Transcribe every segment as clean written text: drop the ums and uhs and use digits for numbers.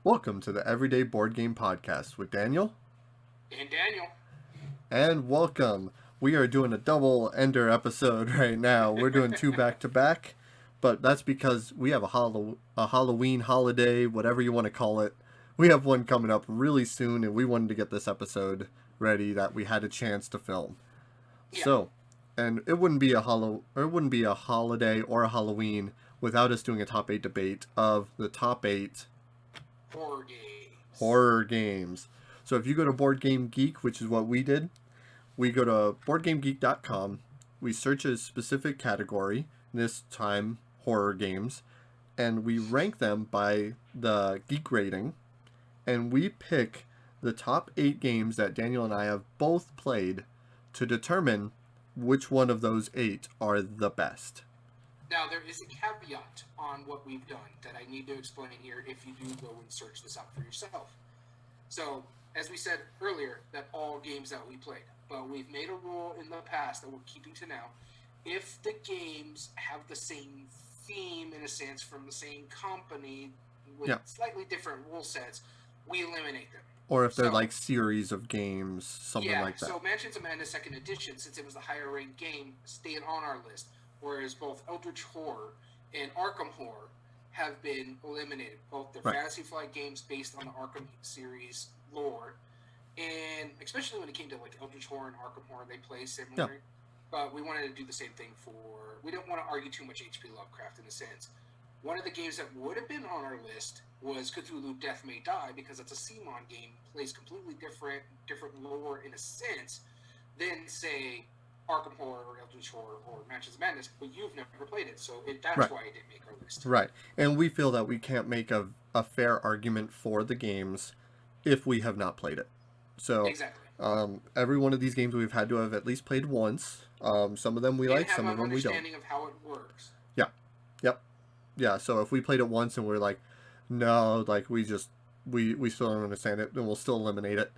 Welcome to the Everyday Board Game Podcast with Daniel. And Daniel. And welcome. We are doing a double ender episode right now. We're doing two back to back, but that's because we have a Halloween holiday, whatever you want to call it. We have one coming up really soon, and we wanted to get this episode ready that we had a chance to film. Yeah. So, and it wouldn't be a holiday or a Halloween without us doing a top 8 debate of the top 8 Horror games. horror games. So if you go to Board Game Geek, which is what we did, we go to boardgamegeek.com, we search a specific category, this time horror games, and we rank them by the geek rating, and we pick the top 8 games that Daniel and I have both played to determine which one of those 8 are the best. Now, there is a caveat on what we've done that I need to explain here if you do go and search this out for yourself. So, as we said earlier, that all games that we played, but we've made a rule in the past that we're keeping to now. If the games have the same theme, in a sense, from the same company with slightly different rule sets, we eliminate them. Or if they're like series of games, something like that. So Mansions of Madness 2nd Edition, since it was the higher ranked game, stayed on our list. Whereas both Eldritch Horror and Arkham Horror have been eliminated. Both they're Fantasy Flight games based on the Arkham series lore. And especially when it came to like Eldritch Horror and Arkham Horror, they play similar. Yeah. But we wanted to do the same thing for... We don't want to argue too much H.P. Lovecraft in a sense. One of the games that would have been on our list was Cthulhu Death May Die, because it's a CMON game, plays completely different lore in a sense than, say, Arkham Horror or Eldritch Horror or Mansions of Madness, but you've never played it, so that's why it didn't make our list. Right, and we feel that we can't make a fair argument for the games if we have not played it. So, exactly. Every one of these games we've had to have at least played once. Some of them we like, some of them we don't. Understanding of how it works. Yeah, yep, yeah. So if we played it once and we're like, no, like we still don't understand it, then we'll still eliminate it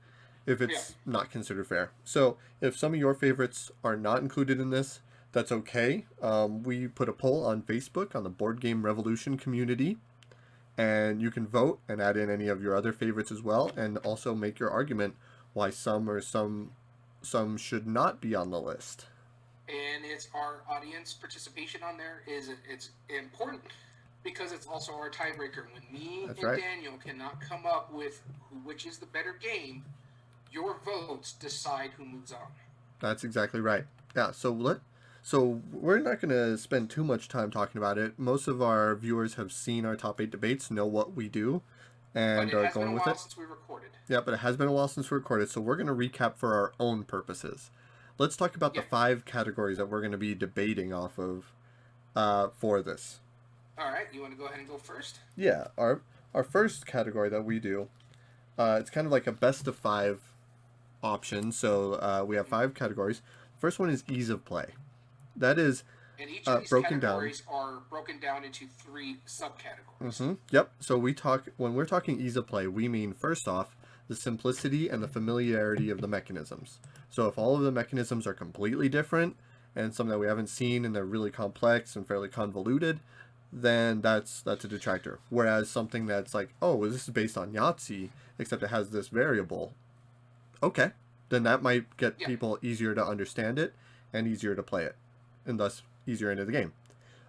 if it's not considered fair. So if some of your favorites are not included in this, that's okay. We put a poll on Facebook on the Board Game Revolution community, and you can vote and add in any of your other favorites as well, and also make your argument why some should not be on the list. And it's our audience participation on there it's important because it's also our tiebreaker. When me and Daniel cannot come up with which is the better game, your votes decide who moves on. That's exactly right. Yeah, so we're not going to spend too much time talking about it. Most of our viewers have seen our top 8 debates, know what we do, and are going with it. But it has been a while since we recorded. Yeah, but it has been a while since we recorded, so we're going to recap for our own purposes. Let's talk about the 5 categories that we're going to be debating off of for this. All right, you want to go ahead and go first? Yeah, our first category that we do, it's kind of like a best of 5 option. So we have 5 categories. The first one is ease of play. That is and each of these categories are broken down into 3 subcategories. Mm-hmm. Yep. So when we're talking ease of play, we mean first off the simplicity and the familiarity of the mechanisms. So if all of the mechanisms are completely different and some that we haven't seen and they're really complex and fairly convoluted, then that's a detractor. Whereas something that's like, oh, this is based on Yahtzee, except it has this variable. Okay, then that might get people easier to understand it and easier to play it, and thus easier into the game.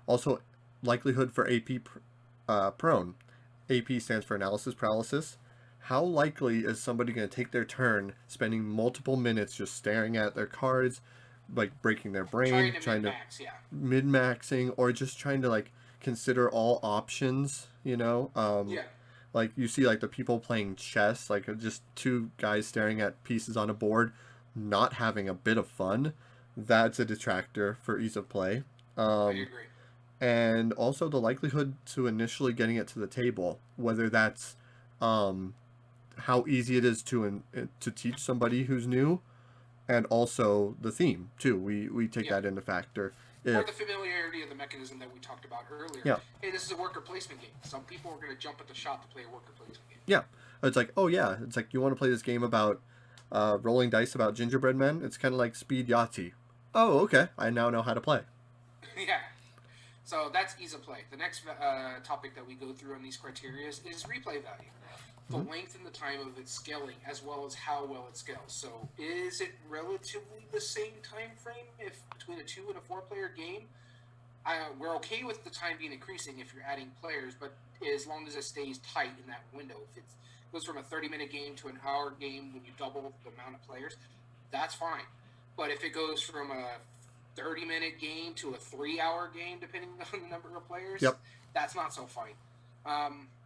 Also, likelihood for AP prone. AP stands for analysis paralysis. How likely is somebody going to take their turn spending multiple minutes just staring at their cards, like breaking their brain, trying to min-maxing, or just trying to like consider all options, you know? Like you see like the people playing chess, like just 2 guys staring at pieces on a board, not having a bit of fun. That's a detractor for ease of play. I agree. And also the likelihood to initially getting it to the table, whether that's how easy it is to teach somebody who's new, and also the theme too. We take that into factor. Or the familiarity of the mechanism that we talked about earlier. Yeah. Hey, this is a worker placement game. Some people are going to jump at the shot to play a worker placement game. Yeah. It's like, oh yeah, it's like you want to play this game about rolling dice about gingerbread men. It's kind of like Speed Yahtzee. Oh, okay. I now know how to play. Yeah. So that's ease of play. The next topic that we go through on these criteria is replay value, the Mhm. length and the time of its scaling, as well as how well it scales. So is it relatively the same time frame if between a 2 and a 4 player game? We're okay with the time being increasing if you're adding players, but as long as it stays tight in that window. If it goes from a 30-minute game to an hour game when you double the amount of players, that's fine. But if it goes from a 30-minute game to a 3-hour game, depending on the number of players, Yep. that's not so fine.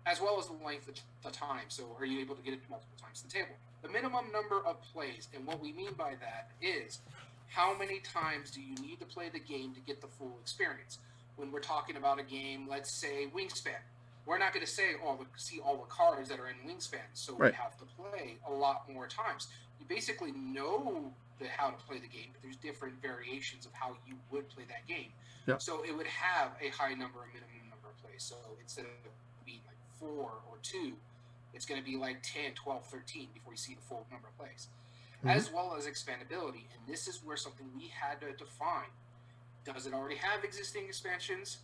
As well as the length of the time. So are you able to get it multiple times to the table? The minimum number of plays, and what we mean by that is how many times do you need to play the game to get the full experience? When we're talking about a game, let's say Wingspan, we're not going to say see all the cards that are in Wingspan, so we Right. have to play a lot more times. You basically know how to play the game, but there's different variations of how you would play that game. Yep. So it would have a high number, a minimum number of plays. So instead of being like 4 or 2, it's going to be like 10, 12, 13 before you see the full number of plays. Mhm. As well as expandability. And this is where something we had to define. Does it already have existing expansions?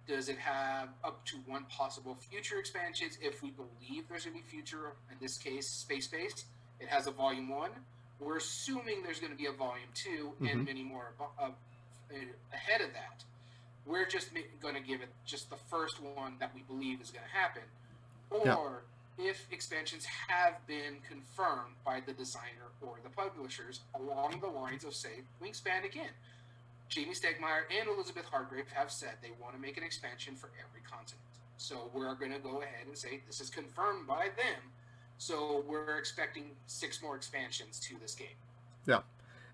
Does it have up to 1 possible future expansions if we believe there's going to be future, in this case, space-based? It has a volume 1. We're assuming there's going to be a volume 2 and Mhm. many more ahead of that. We're just going to give it just the first one that we believe is going to happen. Yeah. Or if expansions have been confirmed by the designer or the publishers along the lines of, say, Wingspan again. Jamie Stegmaier and Elizabeth Hargrave have said they want to make an expansion for every continent. So we're going to go ahead and say this is confirmed by them. So we're expecting 6 more expansions to this game. Yeah.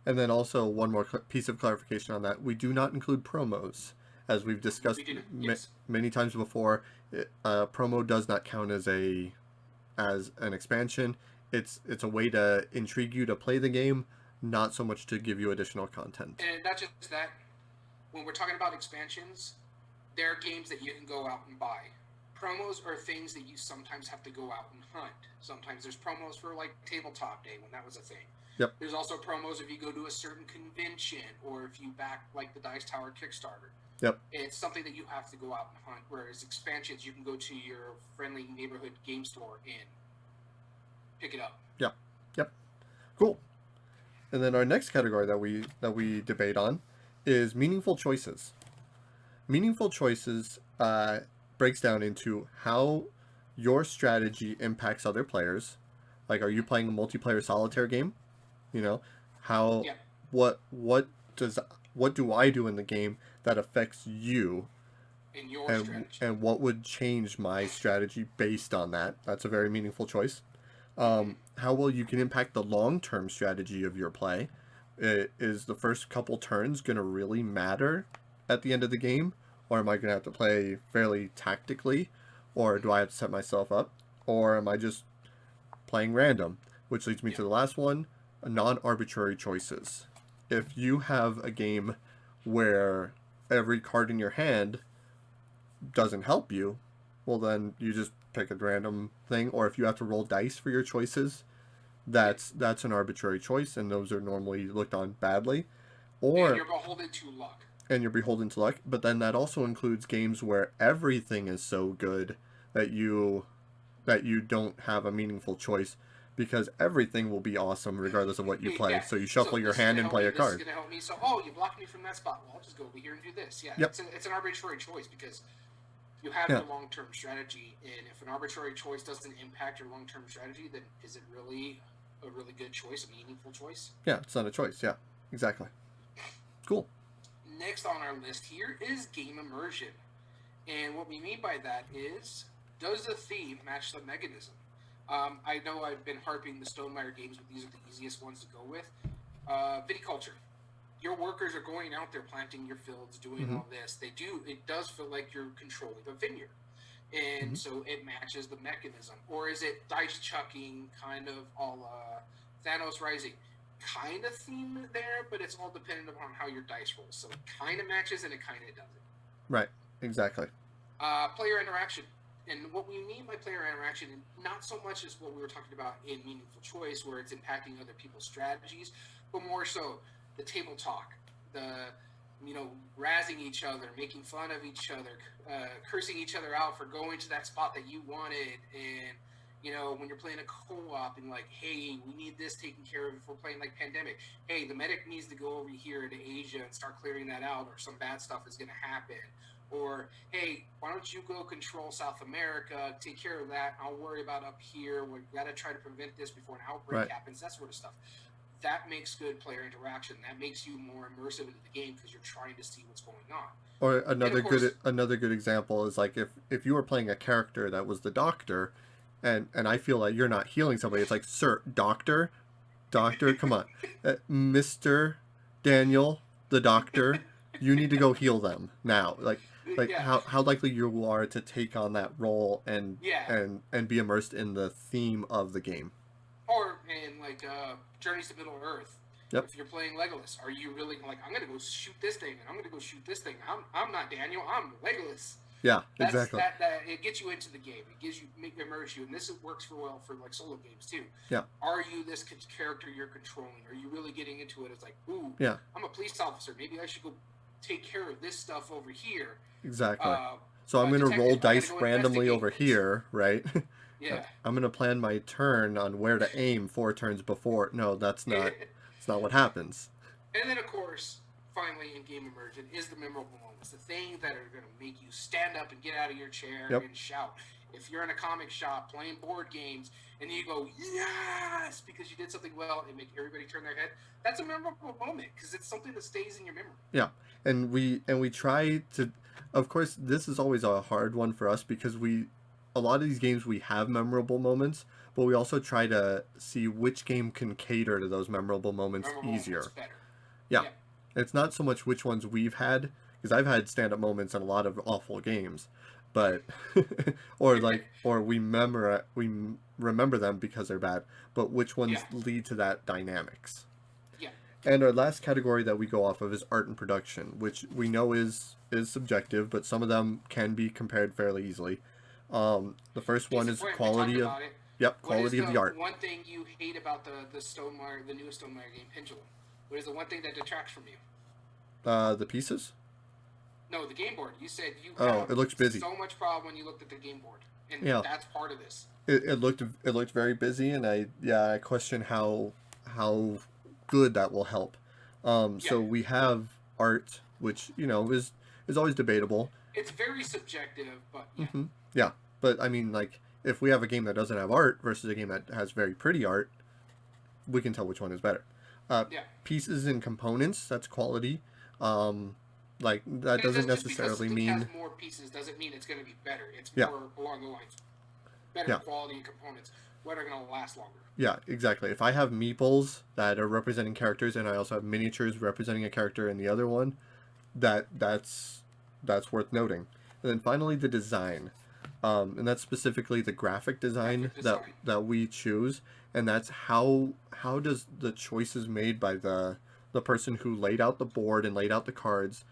And then also one more piece of clarification on that. We do not include promos. As we've discussed Yes. many times before, promo does not count as an expansion. It's a way to intrigue you to play the game, not so much to give you additional content. And not just that, when we're talking about expansions, there are games that you can go out and buy. Promos are things that you sometimes have to go out and hunt. Sometimes there's promos for like Tabletop Day when that was a thing. Yep. There's also promos if you go to a certain convention or if you back like the Dice Tower Kickstarter. Yep. It's something that you have to go out and hunt. Whereas expansions, you can go to your friendly neighborhood game store and pick it up. Yep. Cool. And then our next category that we debate on is meaningful choices. Meaningful choices breaks down into how your strategy impacts other players. Like, are you playing a multiplayer solitaire game? You know, how Yeah. what do I do in the game that affects you, In your strategy. and what would change my strategy based on that? That's a very meaningful choice. How well you can impact the long-term strategy of your play. Is the first couple turns going to really matter at the end of the game? Or am I going to have to play fairly tactically? Or do I have to set myself up? Or am I just playing random? Which leads me to the last one, non-arbitrary choices. If you have a game where every card in your hand doesn't help you, well then you just pick a random thing. Or if you have to roll dice for your choices, that's an arbitrary choice, and those are normally looked on badly. Or and you're beholden to luck. And you're beholden to luck. But then that also includes games where everything is so good that you don't have a meaningful choice, because everything will be awesome regardless of what you play. Yeah. So you shuffle your this is hand gonna and help play me, a card. This is going to help me. So, you blocked me from that spot. Well, I'll just go over here and do this. Yeah, Yep. it's an arbitrary choice because you have Yeah. your long-term strategy, and if an arbitrary choice doesn't impact your long-term strategy, then is it really a really good choice, a meaningful choice? Yeah, it's not a choice. Yeah, exactly. Cool. Next on our list here is game immersion. And what we mean by that is, does the theme match the mechanism? I know I've been harping the Stonemaier games, but these are the easiest ones to go with. Viticulture. Your workers are going out there planting your fields, doing all this. It does feel like you're controlling a vineyard. And so it matches the mechanism. Or is it dice chucking, kind of a la Thanos Rising? Kind of theme there, but it's all dependent upon how your dice rolls. So it kind of matches and it kind of doesn't. Right. Exactly. Player interaction. And what we mean by player interaction, not so much as what we were talking about in Meaningful Choice, where it's impacting other people's strategies, but more so the table talk, the razzing each other, making fun of each other, cursing each other out for going to that spot that you wanted, and when you're playing a co-op and like, hey, we need this taken care of if we're playing like Pandemic. Hey, the medic needs to go over here to Asia and start clearing that out, or some bad stuff is going to happen. Or, hey, why don't you go control South America, take care of that, I'll worry about up here. We've got to try to prevent this before an outbreak happens, that sort of stuff. That makes good player interaction. That makes you more immersive into the game because you're trying to see what's going on. Or another good example is like if you were playing a character that was the doctor, and I feel like you're not healing somebody, it's like, sir, doctor, come on, Mr. Daniel, the doctor, you need to go heal them now. Like how likely you are to take on that role and be immersed in the theme of the game. Or in like Journeys to Middle Earth. Yep. If you're playing Legolas, are you really like, I'm gonna go shoot this thing and I'm gonna go shoot this thing? I'm not Daniel. I'm Legolas. Yeah, exactly. That it gets you into the game. It gives you immerse you, and this works for well for like solo games too. Yeah. Are you this character you're controlling? Are you really getting into it? It's like, ooh, yeah, I'm a police officer. Maybe I should go take care of this stuff over here. Exactly. So I'm going to roll dice randomly over here, right? Yeah. I'm going to plan my turn on where to aim 4 turns before. No, that's not. It's not what happens. And then, of course, finally, in game immersion is the memorable moments, the things that are going to make you stand up and get out of your chair and shout. If you're in a comic shop playing board games and you go, yes, because you did something well and make everybody turn their head, that's a memorable moment because it's something that stays in your memory. Yeah, and we try to, of course, this is always a hard one for us because a lot of these games we have memorable moments, but we also try to see which game can cater to those memorable moments easier. Yeah. It's not so much which ones we've had, because I've had stand-up moments in a lot of awful games, but or we remember them because they're bad, but which ones lead to that dynamics. Yeah. And our last category that we go off of is art and production, which we know is subjective, but some of them can be compared fairly easily. The first one is quality of quality of the art. One thing you hate about the Stonemaier, the newest Stonemaier game, Pendulum. What is the one thing that detracts from you? The pieces? No, the game board. You said you it looks busy. So much problem when you looked at the game board, and that's part of this. It looked very busy, and I question how good that will help. So we have art, which is always debatable. It's very subjective, but yeah. But I mean, like, if we have a game that doesn't have art versus a game that has very pretty art, we can tell which one is better. Pieces and components, that's quality. Like, that doesn't necessarily mean has more pieces doesn't mean it's going to be better. It's more along the lines better quality and components. What are going to last longer? Yeah, exactly. If I have meeples that are representing characters, and I also have miniatures representing a character in the other one, that's worth noting. And then finally, the design. And that's specifically the graphic design that we choose, and that's how does the choices made by the person who laid out the board and laid out the cards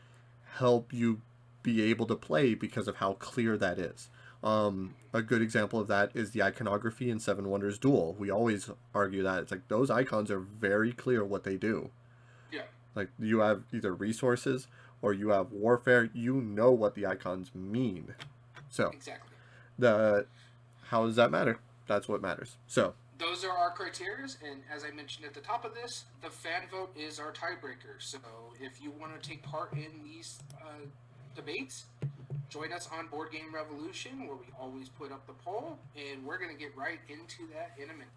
help you be able to play because of how clear that is. A good example of that is the iconography in Seven Wonders Duel. We always argue that it's like those icons are very clear what they do. Yeah. Like, you have either resources or you have warfare. You know what the icons mean. So exactly. How does that matter? That's what matters. So those are our criteria, and as I mentioned at the top of this, the fan vote is our tiebreaker. So if you want to take part in these debates, join us on Board Game Revolution, where we always put up the poll, and we're going to get right into that in a minute.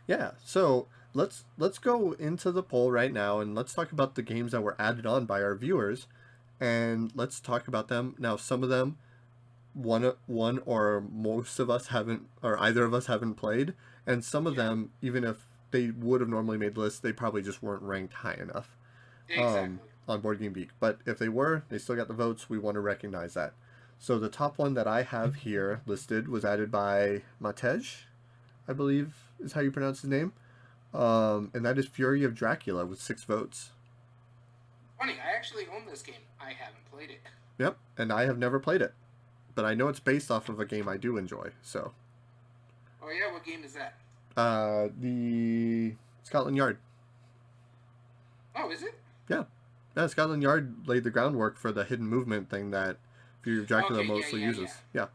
Yeah, so let's go into the poll right now, and let's talk about the games that were added on by our viewers, and let's talk about them. Now, some of them, one or most of us haven't, or either of us haven't played, and some of them, even if they would have normally made lists, they probably just weren't ranked high enough. Exactly. On Board Game Geek. But if they were, they still got the votes. We want to recognize that. So the top one that I have here listed was added by Matej, I believe is how you pronounce his name. And that is Fury of Dracula with 6 votes. Funny, I actually own this game. I haven't played it. Yep, and I have never played it. But I know it's based off of a game I do enjoy, so. Oh yeah, what game is that? The Scotland Yard. Oh, is it? Yeah. Yeah, Scotland Yard laid the groundwork for the hidden movement thing that Fury of Dracula Okay, mostly uses. Yeah.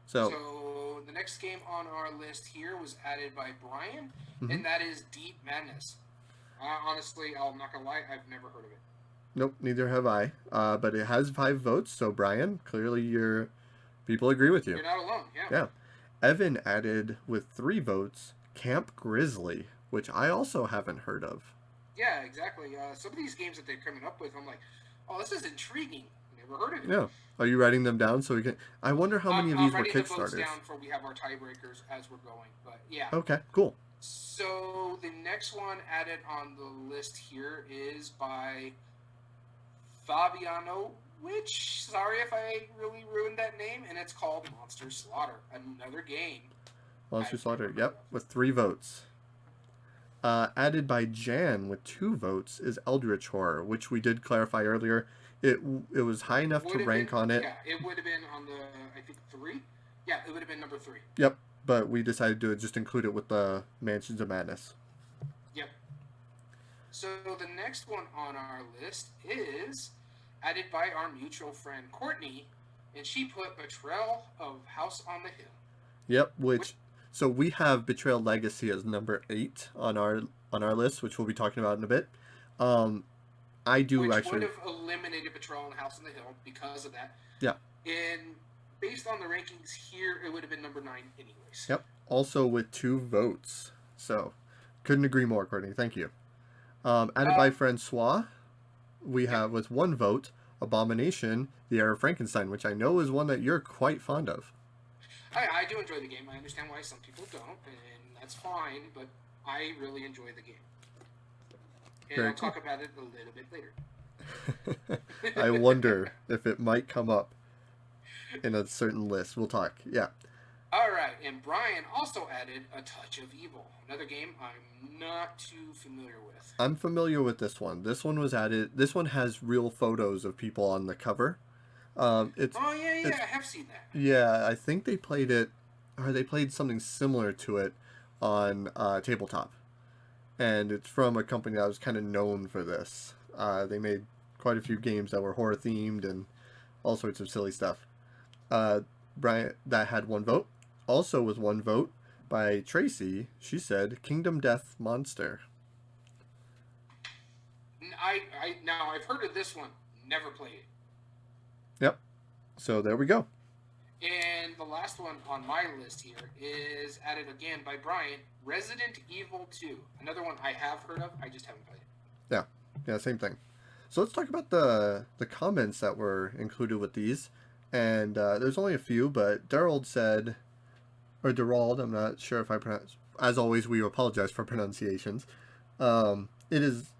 So, So the next game on our list here was added by Brian, mhm. and that is Deep Madness. Honestly, I'm not gonna lie, I've never heard of it. Nope, neither have I. But it has 5 votes, so Brian, clearly your people agree with you. You're not alone. Yeah. Yeah. Evan added with 3 votes Camp Grizzly, which I also haven't heard of. Yeah, exactly. Some of these games that they're coming up with, I'm like, oh, this is intriguing. Never heard of it. Yeah. Are you writing them down so we can? I wonder how many of these were writing the votes Kickstarters. down for we have our tiebreakers as we're going, but yeah. Okay, cool. So the next one added on the list here is by Fabiano, which, sorry if I really ruined that name, and it's called Monster Slaughter, another game. Monster Slaughter, yep, with 3 votes. Added by Jan with 2 votes is Eldritch Horror, which we did clarify earlier. It was high enough to rank on it. Yeah, it would have been on the, I think, 3. Yeah, it would have been number 3. Yep, but we decided to just include it with the Mansions of Madness. Yep. So the next one on our list is added by our mutual friend Courtney, and she put Betrayal of House on the Hill. Yep, so we have Betrayal Legacy as number 8 on our list, which we'll be talking about in a bit. I do which actually would have eliminated Betrayal and House on the Hill because of that. Yeah. And based on the rankings here, it would have been number 9 anyways. Yep. Also with 2 votes. So couldn't agree more, Courtney. Thank you. Added by Francois, we have with 1 vote Abomination, the Heir of Frankenstein, which I know is one that you're quite fond of. I do enjoy the game. I understand why some people don't, and that's fine, but I really enjoy the game. And Very I'll cool. talk about it a little bit later. I wonder if it might come up in a certain list. We'll talk. Yeah. All right, and Brian also added A Touch of Evil, another game I'm not too familiar with. I'm familiar with this one. This one was added. This one has real photos of people on the cover. I have seen that. Yeah, I think they played it, or they played something similar to it on Tabletop. And it's from a company that was kind of known for this. They made quite a few games that were horror themed and all sorts of silly stuff. Brian, that had 1 vote. Also with 1 vote by Tracy, she said Kingdom Death Monster. Now I've heard of this one, never played it. Yep. So there we go. And the last one on my list here is added again by Brian, Resident Evil 2. Another one I have heard of, I just haven't played it. Yeah, same thing. So let's talk about the comments that were included with these. And there's only a few, but Darald said, or Darald, I'm not sure if I pronounce. As always, we apologize for pronunciations. Is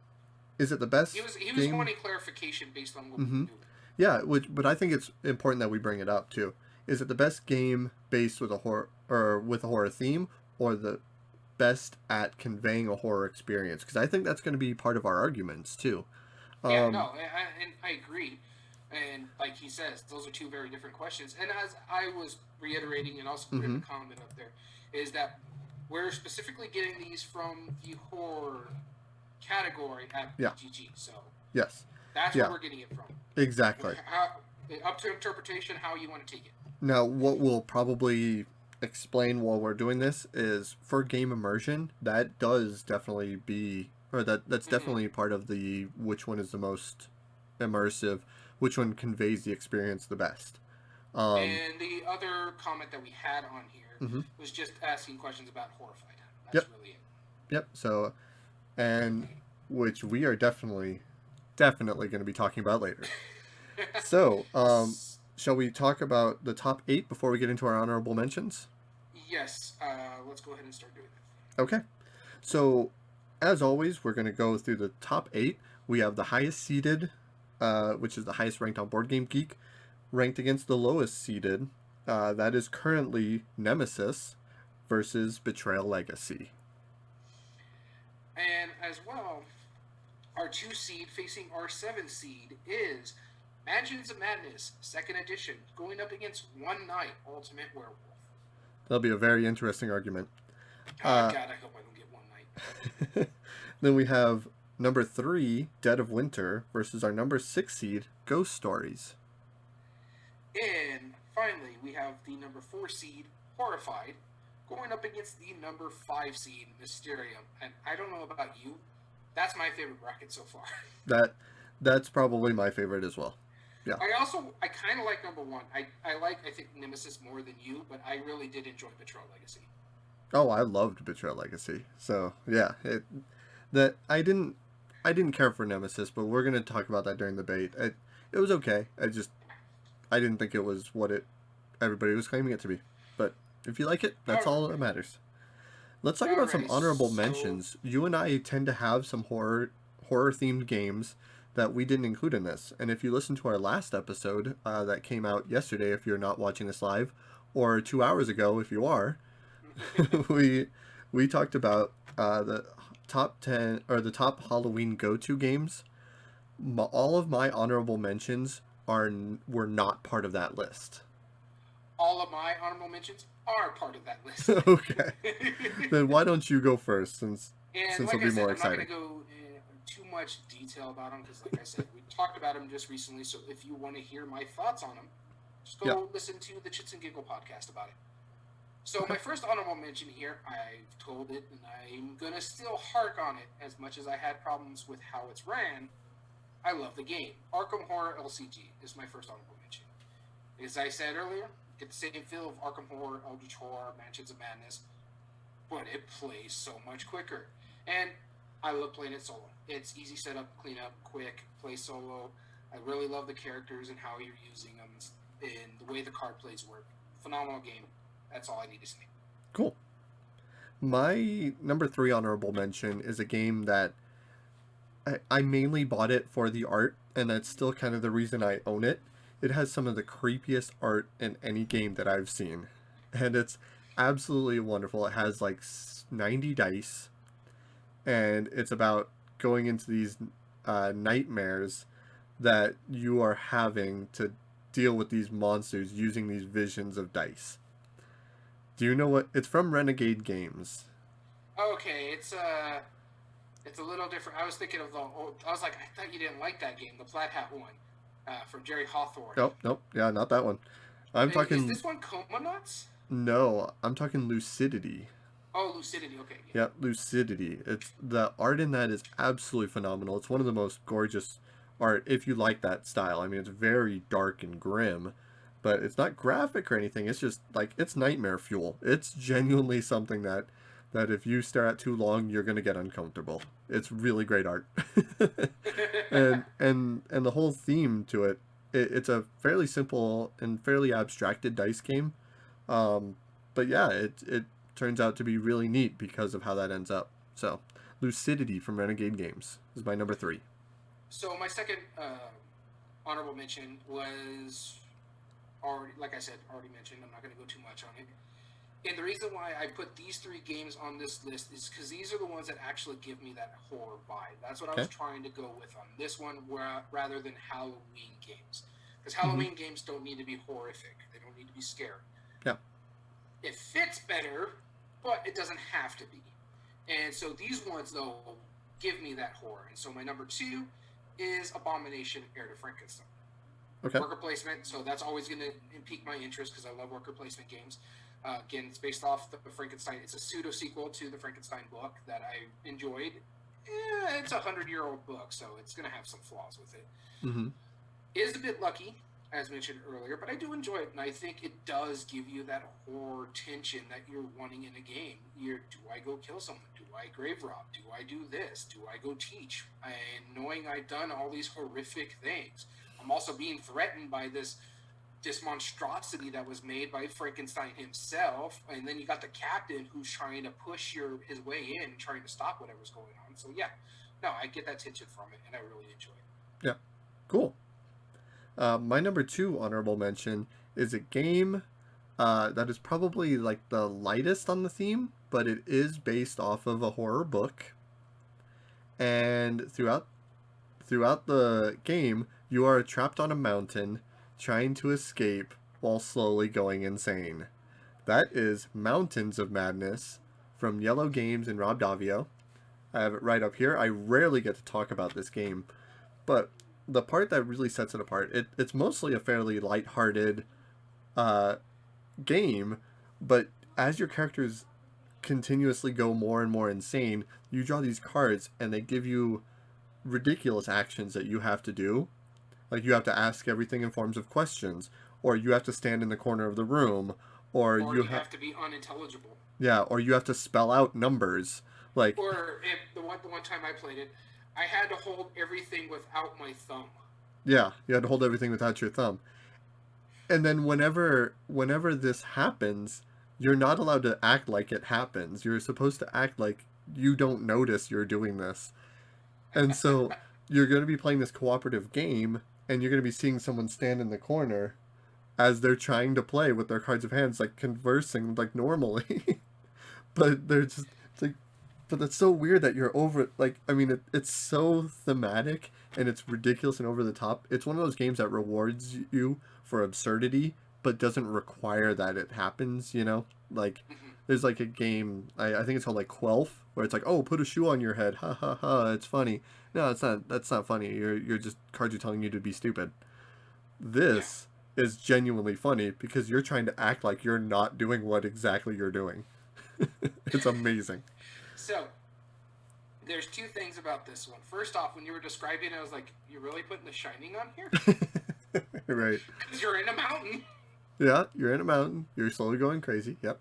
it the best? He was game? wanting clarification based on what we were doing. Yeah, but I think it's important that we bring it up too. Is it the best game based with a horror theme, or the best at conveying a horror experience? Because I think that's going to be part of our arguments too. Yeah, no, and I agree. And like he says, those are 2 very different questions. And as I was reiterating and also putting a comment up there, is that we're specifically getting these from the horror category at BGG. So yes, that's where we're getting it from. Exactly. Up to interpretation, how you want to take it. Now, what we'll probably explain while we're doing this is for game immersion, that does definitely be, or that's definitely part of the which one is the most immersive, which one conveys the experience the best. And the other comment that we had on here was just asking questions about Horrified. That's really it. Yep. So, and which we are definitely going to be talking about later. So, shall we talk about the top 8 before we get into our honorable mentions? Yes. Let's go ahead and start doing that. Okay. So, as always, we're going to go through the top 8. We have the highest seeded, which is the highest ranked on Board Game Geek, ranked against the lowest seeded. That is currently Nemesis versus Betrayal Legacy. And as well, our 2 seed facing our 7 seed is Mansions of Madness, 2nd edition, going up against One Night Ultimate Werewolf. That'll be a very interesting argument. God, I hope I don't get One Night. Then we have number 3, Dead of Winter, versus our number 6 seed, Ghost Stories. And finally, we have the number 4 seed, Horrified, going up against the number 5 seed, Mysterium. And I don't know about you, that's my favorite bracket so far. That's probably my favorite as well. Yeah. I kind of like number 1. I think Nemesis more than you, but I really did enjoy Betrayal Legacy. Oh, I loved Betrayal Legacy. So yeah, I didn't care for Nemesis, but we're gonna talk about that during the debate. It was okay. I didn't think it was what everybody was claiming it to be. But if you like it, that's all that matters. Let's talk about some honorable mentions. You and I tend to have some horror themed games that we didn't include in this. And if you listen to our last episode that came out yesterday, if you're not watching this live, or 2 hours ago if you are, we talked about the top 10 or the top Halloween go-to games. All of my honorable mentions were not part of that list. All of my honorable mentions are part of that list. Okay. Then why don't you go first, since like it'll be more exciting. I'm not going to go too much detail about them because, like I said, we talked about them just recently. So if you want to hear my thoughts on them, just go listen to the Chits and Giggle podcast about it. So my first honorable mention here, I've told it, and I'm going to still hark on it as much as I had problems with how it's ran. I love the game. Arkham Horror LCG is my first honorable mention. As I said earlier, get the same feel of Arkham Horror, Eldritch Horror, Mansions of Madness, but it plays so much quicker. And I love playing it solo. It's easy setup, clean up, quick, play solo. I really love the characters and how you're using them and the way the card plays work. Phenomenal game. That's all I need to say. Cool. My number 3 honorable mention is a game that I mainly bought it for the art, and that's still kind of the reason I own it. It has some of the creepiest art in any game that I've seen, and it's absolutely wonderful. It has like 90 dice, and it's about going into these nightmares that you are having to deal with these monsters using these visions of dice. Do you know what? It's from Renegade Games. Okay, it's a little different. I was thinking of I was like, I thought you didn't like that game, the Flat Hat one, from Jerry Hawthorne. Nope, yeah, not that one. I'm talking. Is this one Coma Nuts? No, I'm talking Lucidity. Oh, Lucidity. Okay. Yeah, Lucidity. It's the art in that is absolutely phenomenal. It's one of the most gorgeous art if you like that style. I mean, it's very dark and grim, but it's not graphic or anything. It's just like it's nightmare fuel. It's genuinely something that if you stare at too long, you're gonna get uncomfortable. It's really great art, and the whole theme to it's a fairly simple and fairly abstracted dice game, but yeah, it turns out to be really neat because of how that ends up. So, Lucidity from Renegade Games is my number 3. So my second honorable mention was already mentioned. I'm not going to go too much on it. And the reason why I put these 3 games on this list is because these are the ones that actually give me that horror vibe. That's what I was trying to go with on this one, rather than Halloween games. Because Halloween games don't need to be horrific. They don't need to be scary. Yeah. It fits better, but it doesn't have to be. And so these ones, though, give me that horror. And so my number 2 is Abomination: Heir to Frankenstein. Okay. Worker placement, so that's always going to pique my interest because I love worker placement games. Again, it's based off the Frankenstein. It's a pseudo-sequel to the Frankenstein book that I enjoyed. It's a 100-year-old book, so it's going to have some flaws with it. Mm-hmm. It is a bit lucky, as mentioned earlier, but I do enjoy it, and I think it does give you that horror tension that you're wanting in a game. Do I go kill someone? Do I grave rob? Do I do this? Do I go teach? And knowing I've done all these horrific things, I'm also being threatened by this monstrosity that was made by Frankenstein himself, and then you got the captain who's trying to push his way in, trying to stop whatever's going on. So yeah, no, I get that tension from it, and I really enjoy it. Yeah, cool. My number 2 honorable mention is a game that is probably like the lightest on the theme, but it is based off of a horror book. And throughout the game, you are trapped on a mountain trying to escape while slowly going insane. That is Mountains of Madness from Yellow Games and Rob Daviau. I have it right up here. I rarely get to talk about this game, but the part that really sets it apart, it's mostly a fairly lighthearted uh, game, but as your characters continuously go more and more insane, you draw these cards and they give you ridiculous actions that you have to do. Like you have to ask everything in forms of questions, or you have to stand in the corner of the room, or Or you you have have to be unintelligible. yeah, or you have to spell out numbers. Like Or if the one time I played it, I had to hold everything without my thumb. yeah, you had to hold everything without your thumb. And then whenever this happens, you're not allowed to act like it happens. You're supposed to act like you don't notice you're doing this. And so you're going to be playing this cooperative game, and you're going to be seeing someone stand in the corner as they're trying to play with their cards of hands, like conversing like normally. But they're just it's like, but that's so weird that you're over. Like, I mean, it's so thematic and it's ridiculous and over the top. It's one of those games that rewards you for absurdity, but doesn't require that it happens. You know, like Mm-hmm. there's like a game. I think it's called like Quelf, where it's like, oh, put a shoe on your head, ha ha ha. It's funny. No, it's not. That's not funny. You're just cards are telling you to be stupid. Yeah. This is genuinely funny because you're trying to act like you're not doing what exactly you're doing. It's amazing. So there's two things about this one. First off, when you were describing it, I was like, "You're really putting The Shining on here?" Right. Because you're in a mountain. Yeah, you're in a mountain. You're slowly going crazy. Yep.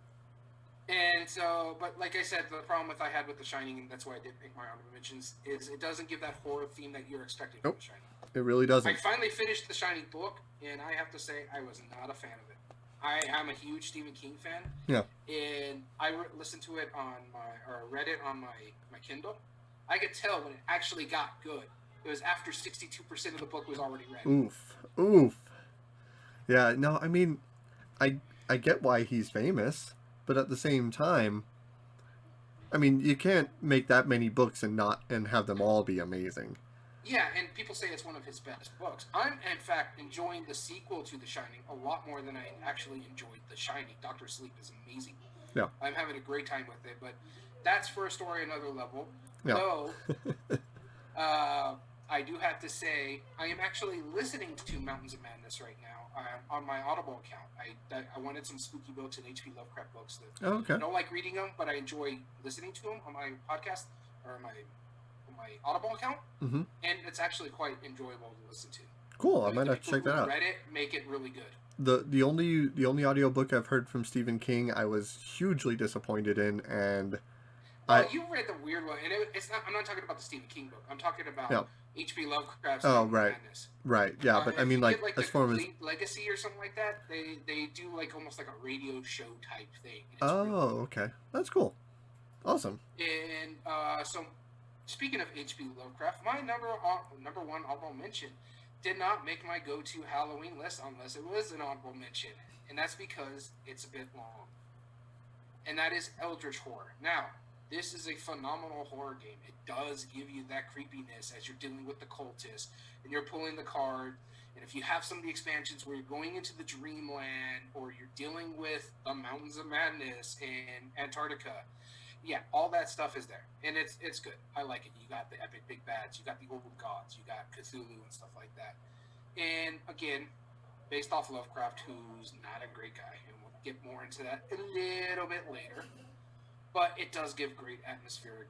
And so, but like I said, the problem I had with The Shining, and that's why I did pick my honorable mentions, is it doesn't give that horror theme that you're expecting from Nope. The Shining. It really I doesn't. finally finished the Shining book, and I have to say I was not a fan of it. I am a huge Stephen King fan, Yeah. and I listened to it on or read it on my Kindle. I could tell when it actually got good. It was after 62% of the book was already read. Oof. Oof. Yeah, no, I mean, I get why he's famous, but at the same time, I mean, you can't make that many books and have them all be amazing. Yeah, and people say it's one of his best books. I'm, in fact, enjoying the sequel to The Shining a lot more than I actually enjoyed The Shining. Doctor Sleep is amazing. Yeah. I'm having a great time with it, but that's for a story another level. Yeah. Though, I do have to say, I am actually listening to Mountains of Madness right now on my Audible account. I wanted some spooky books and H.P. Lovecraft books that Oh, okay. I don't like reading them, but I enjoy listening to them on my podcast or my Audible account, Mm-hmm. and it's actually quite enjoyable to listen to. Cool. I The might have to people check that who out. Read it, make it really good. The only audiobook I've heard from Stephen King I was hugely disappointed in, and Oh, you read the weird one, and it's not. I'm not talking about the Stephen King book. I'm talking about Yeah. H.P. Lovecraft's Oh, Mountains of right. Madness. right, yeah, but If I mean, you like get, as the far as Complete Legacy or something like that, they do like almost like a radio show type thing. And it's oh, okay, that's cool, awesome. And so, speaking of H.P. Lovecraft, my number one honorable mention did not make my go-to Halloween list unless it was an honorable mention, and that's because it's a bit long. And that is Eldritch Horror. Now, this is a phenomenal horror game. It does give you that creepiness as you're dealing with the cultists and you're pulling the card. And if you have some of the expansions where you're going into the Dreamland or you're dealing with the Mountains of Madness in Antarctica, yeah, all that stuff is there, and it's good. I like it. You got the epic big bads, you got the old gods, you got Cthulhu and stuff like that. And again, based off Lovecraft, who's not a great guy, and we'll get more into that a little bit later. But it does give great atmospheric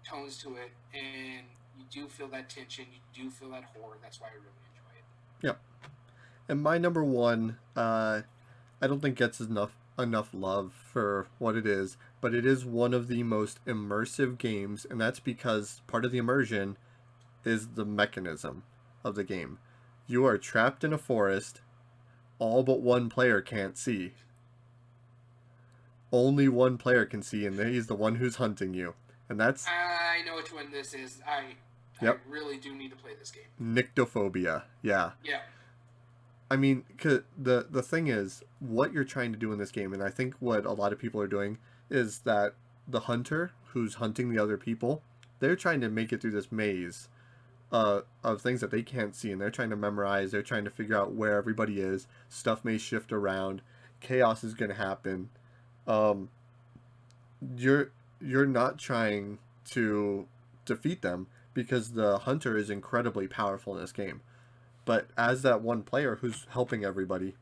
tones to it, and you do feel that tension, you do feel that horror. That's why I really enjoy it. Yep. And my number one, I don't think gets enough love for what it is, but it is one of the most immersive games, and that's because part of the immersion is the mechanism of the game. You are trapped in a forest, all but one player can't see. Only one player can see, and he's the one who's hunting you. And that's I know which one this is. Yep. I really do need to play this game. nyctophobia. Yeah. Yeah. I mean, 'cause the thing is, what you're trying to do in this game, and I think what a lot of people are doing, is that the hunter who's hunting the other people, they're trying to make it through this maze of things that they can't see, and they're trying to memorize, they're trying to figure out where everybody is, stuff may shift around, chaos is going to happen. Um, you're not trying to defeat them because the hunter is incredibly powerful in this game. But as that one player who's helping everybody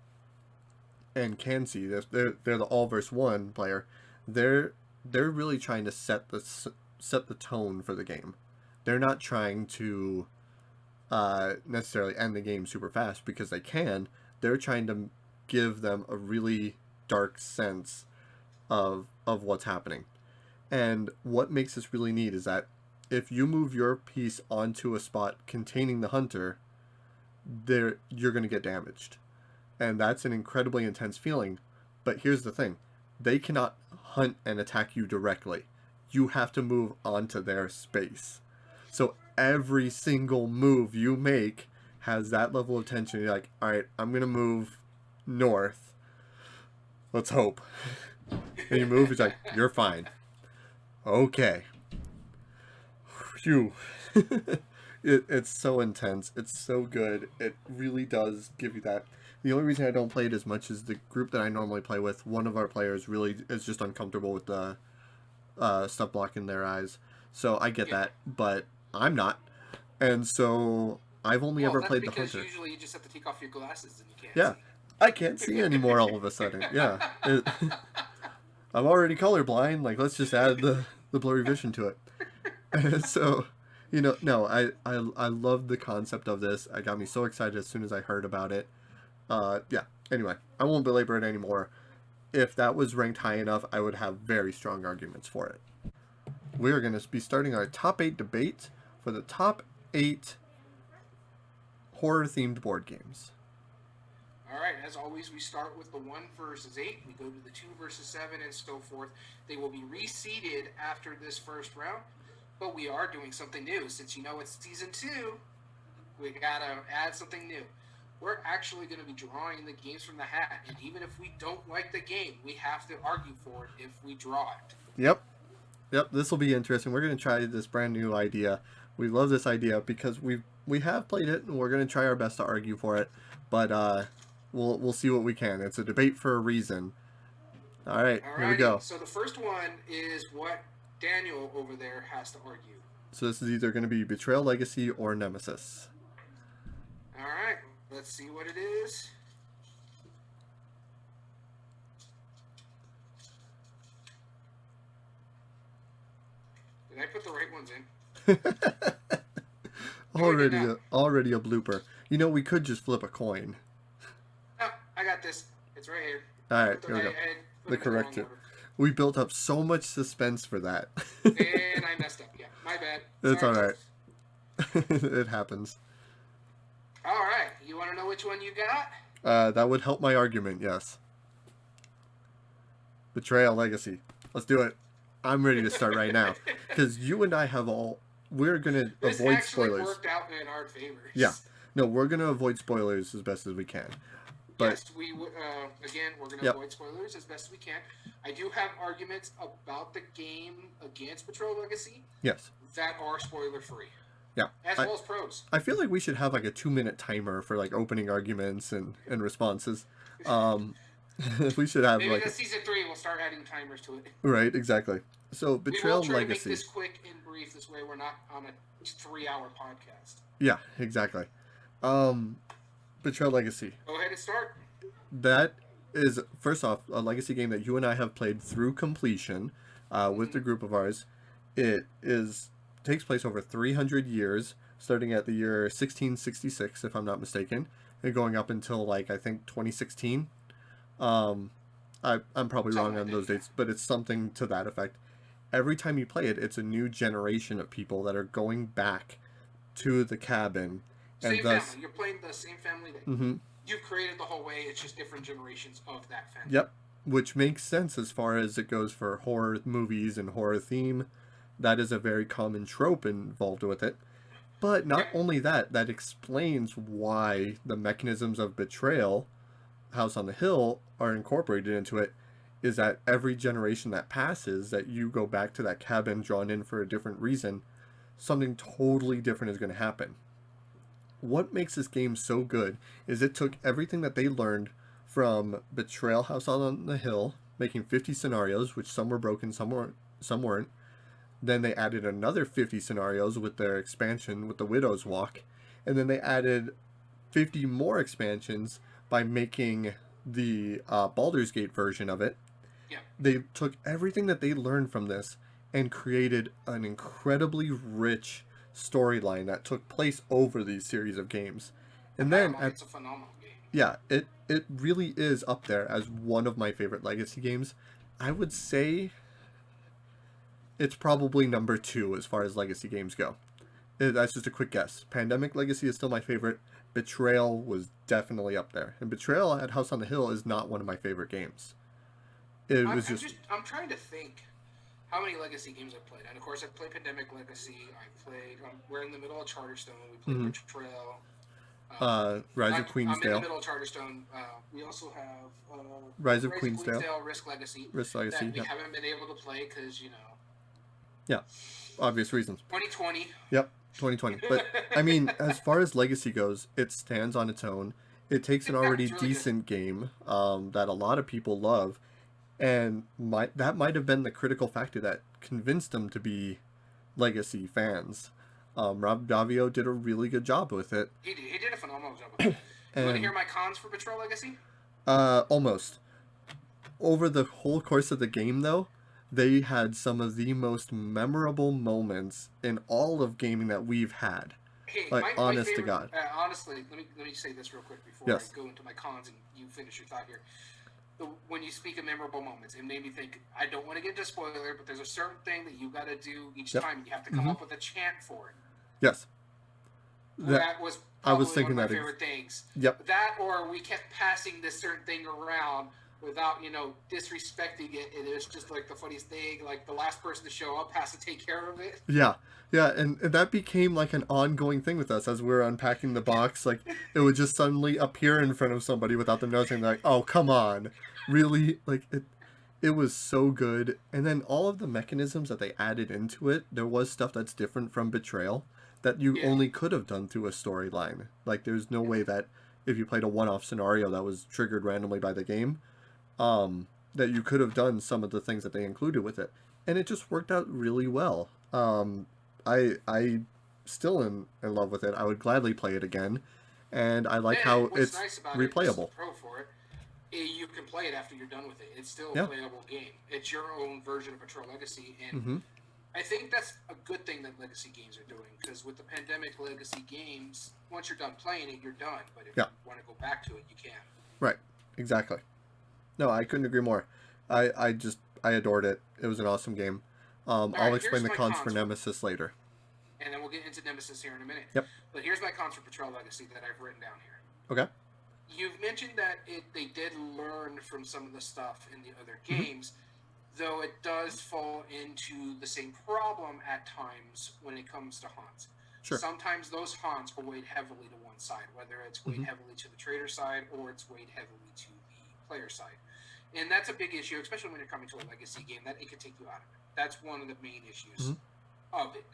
and can see this, they're the all versus one player. They're really trying to set the tone for the game. They're not trying to necessarily end the game super fast because they can. They're trying to give them a really dark sense of what's happening. And what makes this really neat is that if you move your piece onto a spot containing the hunter, you're going to get damaged. And that's an incredibly intense feeling. But here's the thing. They cannot hunt and attack you directly. You have to move onto their space. So every single move you make has that level of tension. You're like, all right, I'm going to move north. Let's hope. And you move, he's like, you're fine. Okay. Phew. It's so intense. It's so good. It really does give you that. The only reason I don't play it as much is the group that I normally play with, one of our players really is just uncomfortable with the stuff blocking their eyes. So I get that, but I'm not. And so I've only ever played the hunter. Usually you just have to take off your glasses and you can't see. I can't see anymore all of a sudden. Yeah. I'm already colorblind. Like, let's just add the blurry vision to it. And so, no, I love the concept of this. It got me so excited as soon as I heard about it. Yeah. Anyway, I won't belabor it anymore. If that was ranked high enough, I would have very strong arguments for it. We're going to be starting our top 8 debate for the top 8 horror-themed board games. All right, as always, we start with the 1 versus 8. We go to the 2 versus 7 and so forth. They will be reseeded after this first round, but we are doing something new. Since it's season 2, we got to add something new. We're actually going to be drawing the games from the hat, and even if we don't like the game, we have to argue for it if we draw it. Yep, this will be interesting. We're going to try this brand new idea. We love this idea because we have played it, and we're going to try our best to argue for it, but we'll see what we can. It's a debate for a reason. All right, here we go. So the first one is what Daniel over there has to argue. So this is either going to be Betrayal Legacy or Nemesis. All right, let's see what it is. Did I put the right ones in? Already a blooper. We could just flip a coin. Oh, I got this. It's right here. All right, here we go. The correct. We built up so much suspense for that. And I messed up. Yeah, my bad. It's all right. It happens. All right. You want to know which one you got? That would help my argument, yes. Betrayal Legacy. Let's do it. I'm ready to start right now. Because you and I we're going to avoid spoilers. This actually worked out in our favor. Yeah. No, we're going to avoid spoilers as best as we can. But, yes, we're going to avoid spoilers as best as we can. I do have arguments about the game against Betrayal Legacy. Yes. That are spoiler-free. Yeah. As well as pros. I feel like we should have like a 2-minute timer for like opening arguments and responses. We should have maybe season 3 we'll start adding timers to it. Right, exactly. So Betrayal Legacy. We will try to make this quick and brief. This way we're not on a 3-hour podcast. Yeah, exactly. Betrayal Legacy. Go ahead and start. That is, first off, a Legacy game that you and I have played through completion with a group of ours. It takes place over 300 years, starting at the year 1666, if I'm not mistaken, and going up until, I think 2016. I'm probably wrong on those dates, but it's something to that effect. Every time you play it, it's a new generation of people that are going back to the cabin. Same family. You're playing the same family that you've created the whole way. It's just different generations of that family. Yep. Which makes sense as far as it goes for horror movies and horror theme. That is a very common trope involved with it. But not only that, that explains why the mechanisms of betrayal, House on the Hill, are incorporated into it, is that every generation that passes, that you go back to that cabin drawn in for a different reason, something totally different is going to happen. What makes this game so good is it took everything that they learned from Betrayal House on the Hill, making 50 scenarios, which some were broken, some weren't. Then they added another 50 scenarios with their expansion with the Widow's Walk. And then they added 50 more expansions by making the Baldur's Gate version of it. Yeah. They took everything that they learned from this and created an incredibly rich storyline that took place over these series of games. And then it's a phenomenal game. Yeah, it really is up there as one of my favorite Legacy games. I would say it's probably number 2 as far as Legacy games go. That's just a quick guess. Pandemic Legacy is still my favorite. Betrayal was definitely up there. And Betrayal at House on the Hill is not one of my favorite games. I'm trying to think how many Legacy games I've played. And of course, I played Pandemic Legacy. We're in the middle of Charterstone. We played Betrayal. Rise of Queensdale. I'm in the middle of Charterstone. We also have Rise of Queensdale. Risk Legacy. Risk Legacy. That we haven't been able to play because Yeah, obvious reasons. 2020. Yep, 2020. But I mean, as far as Legacy goes, it stands on its own. It takes an already really decent game that a lot of people love, and that might have been the critical factor that convinced them to be Legacy fans. Rob Daviau did a really good job with it. He did a phenomenal job with it. You want to hear my cons for Betrayal Legacy? Almost. Over the whole course of the game, though, they had some of the most memorable moments in all of gaming that we've had. Hey, honest favorite, to God. Honestly, let me say this real quick before I go into my cons and you finish your thought here. When you speak of memorable moments, it made me think, I don't want to get into spoiler, but there's a certain thing that you got to do each time, and you have to come up with a chant for it. Yes. That was probably one of my favorite things. Yep. That, or we kept passing this certain thing around without, disrespecting it, and it was just like the funniest thing. Like the last person to show up has to take care of it. Yeah, and that became like an ongoing thing with us as we were unpacking the box. Like it would just suddenly appear in front of somebody without them noticing. Like, oh, come on, really? Like it was so good. And then all of the mechanisms that they added into it, there was stuff that's different from Betrayal that you only could have done through a storyline. Like there's no way that if you played a one-off scenario that was triggered randomly by the game, that you could have done some of the things that they included with it. And it just worked out really well. I still am in love with it. I would gladly play it again. And I like how it's nice about replayable. Pro for it, you can play it after you're done with it. It's still a playable game. It's your own version of Betrayal Legacy. And I think that's a good thing that Legacy games are doing, because with the Pandemic Legacy games, once you're done playing it, you're done. But if you want to go back to it, you can. Right. Exactly. No, I couldn't agree more. I adored it. It was an awesome game. I'll explain the cons for Nemesis later. And then we'll get into Nemesis here in a minute. Yep. But here's my cons for Betrayal Legacy that I've written down here. Okay. You've mentioned that they did learn from some of the stuff in the other games, though it does fall into the same problem at times when it comes to haunts. Sure. Sometimes those haunts are weighed heavily to one side, whether it's weighed heavily to the trader side or it's weighed heavily to the player side. And that's a big issue, especially when you're coming to a Legacy game, that it could take you out of it. That's one of the main issues of it.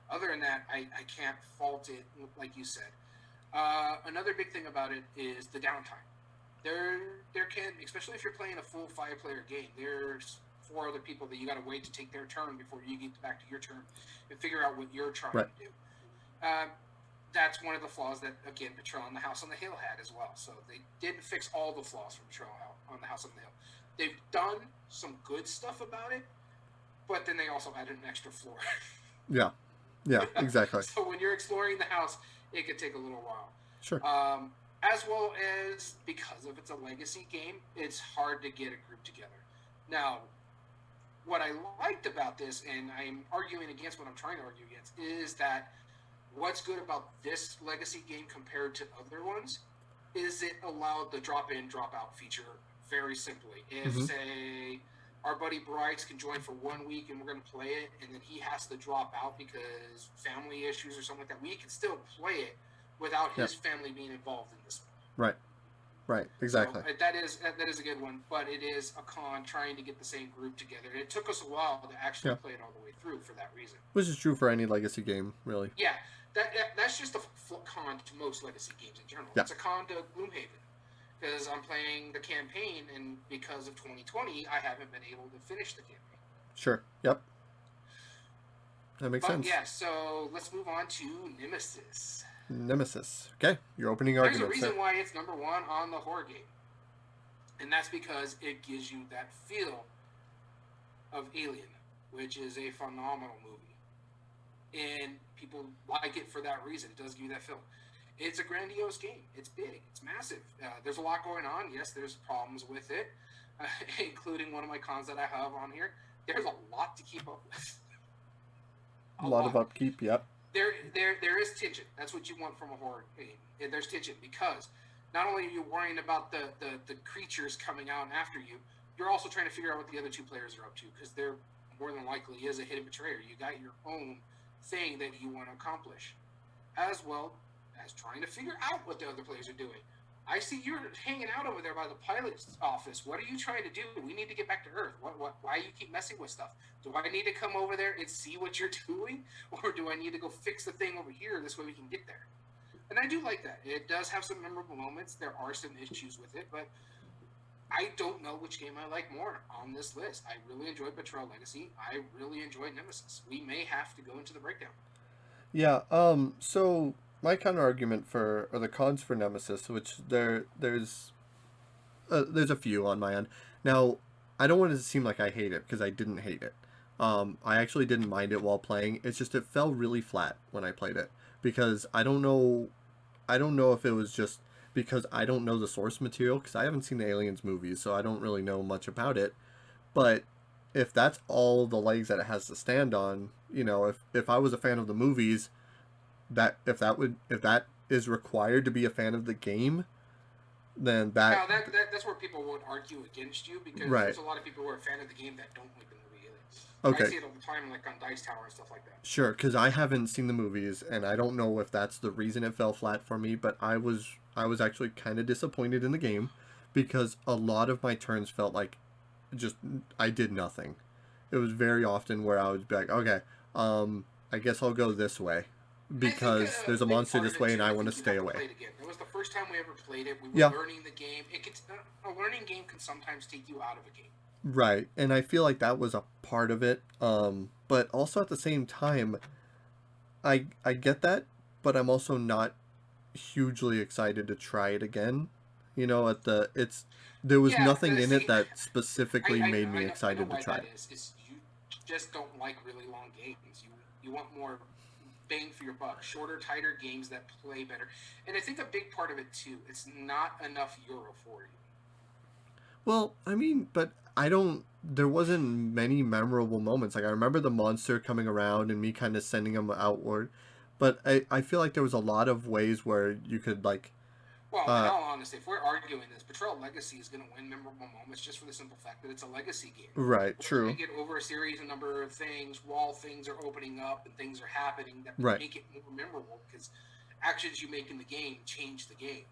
Other than that, I can't fault it, like you said. Another big thing about it is the downtime. There can, especially if you're playing a full 5-player game, there's 4 other people that you got to wait to take their turn before you get back to your turn and figure out what you're trying to do. That's one of the flaws that, again, Betrayal on the House on the Hill had as well. So they didn't fix all the flaws from Betrayal on the House on the Hill. They've done some good stuff about it, but then they also added an extra floor. Yeah, exactly. So when you're exploring the house, it could take a little while. Sure. As well as, because of it's a Legacy game, it's hard to get a group together. Now, what I liked about this, and I'm arguing against what I'm trying to argue against, is that what's good about this Legacy game compared to other ones is it allowed the drop-in, drop-out feature very simply. If, say, our buddy Bryce can join for 1 week and we're going to play it, and then he has to drop out because family issues or something like that, we can still play it without his family being involved in this one. Right, exactly. So that is a good one, but it is a con trying to get the same group together. It took us a while to actually play it all the way through for that reason. Which is true for any Legacy game, really. Yeah, that's just a con to most Legacy games in general. Yeah. It's a con to Gloomhaven. Because I'm playing the campaign, and because of 2020, I haven't been able to finish the campaign. Sure. Yep. that makes But sense. yeah, so let's move on to Nemesis. Nemesis. Okay, your opening There's a argument, sir. reason why it's number one on the horror game, and that's because it gives you that feel of Alien, which is a phenomenal movie, and people like it for that reason. It does give you that feel. It's a grandiose game. It's big. It's massive. There's a lot going on. Yes, there's problems with it, including one of my cons that I have on here. There's a lot to keep up with. A lot of upkeep. Yep. There is tension. That's what you want from a horror game. There's tension because not only are you worrying about the creatures coming out after you, you're also trying to figure out what the other two players are up to, because there more than likely is a hidden betrayer. You got your own thing that you want to accomplish, as well as trying to figure out what the other players are doing. I see you're hanging out over there by the pilot's office. What are you trying to do? We need to get back to Earth. Why you keep messing with stuff? Do I need to come over there and see what you're doing? Or do I need to go fix the thing over here? This way we can get there. And I do like that. It does have some memorable moments. There are some issues with it, but I don't know which game I like more on this list. I really enjoyed Betrayal Legacy. I really enjoyed Nemesis. We may have to go into the breakdown. Yeah. So my counter argument or the cons for Nemesis, which there's a few on my end. Now, I don't want it to seem like I hate it, because I didn't hate it. I actually didn't mind it while playing. It's just it fell really flat when I played it, because I don't know if it was just because I don't know the source material, because I haven't seen the Aliens movies, so I don't really know much about it. But if that's all the legs that it has to stand on, if I was a fan of the movies, if that is required to be a fan of the game, then Now, that's where people would argue against you, because Right. there's a lot of people who are a fan of the game that don't like the movie either. Okay. I see it all the time, like on Dice Tower and stuff like that. Sure, because I haven't seen the movies, and I don't know if that's the reason it fell flat for me. But I was actually kind of disappointed in the game, because a lot of my turns felt like just I did nothing. It was very often where I would be like, okay, I guess I'll go this way, because there's a big monster part this of it, way, too, and I think want to you stay have away. play it again. It was the first time we ever played it. We were Yeah. learning the game. A learning game can sometimes take you out of a game. Right, and I feel like that was a part of it. But also at the same time, I get that, but I'm also not hugely excited to try it again. There was Yeah, nothing in it see, that specifically made me I know excited to why try that it. is you just don't like really long games. You want more bang for your buck, shorter, tighter games that play better. And I think a big part of it too, it's not enough Euro for you. Well, I mean, but there wasn't many memorable moments. Like, I remember the monster coming around and me kind of sending him outward, but I feel like there was a lot of ways where you could, like, Well, in all honesty, if we're arguing this, Betrayal Legacy is going to win memorable moments just for the simple fact that it's a legacy game. right, Once true. you get over a series, a number of things, while things are opening up and things are happening that Right. make it more memorable, because actions you make in the game change the game.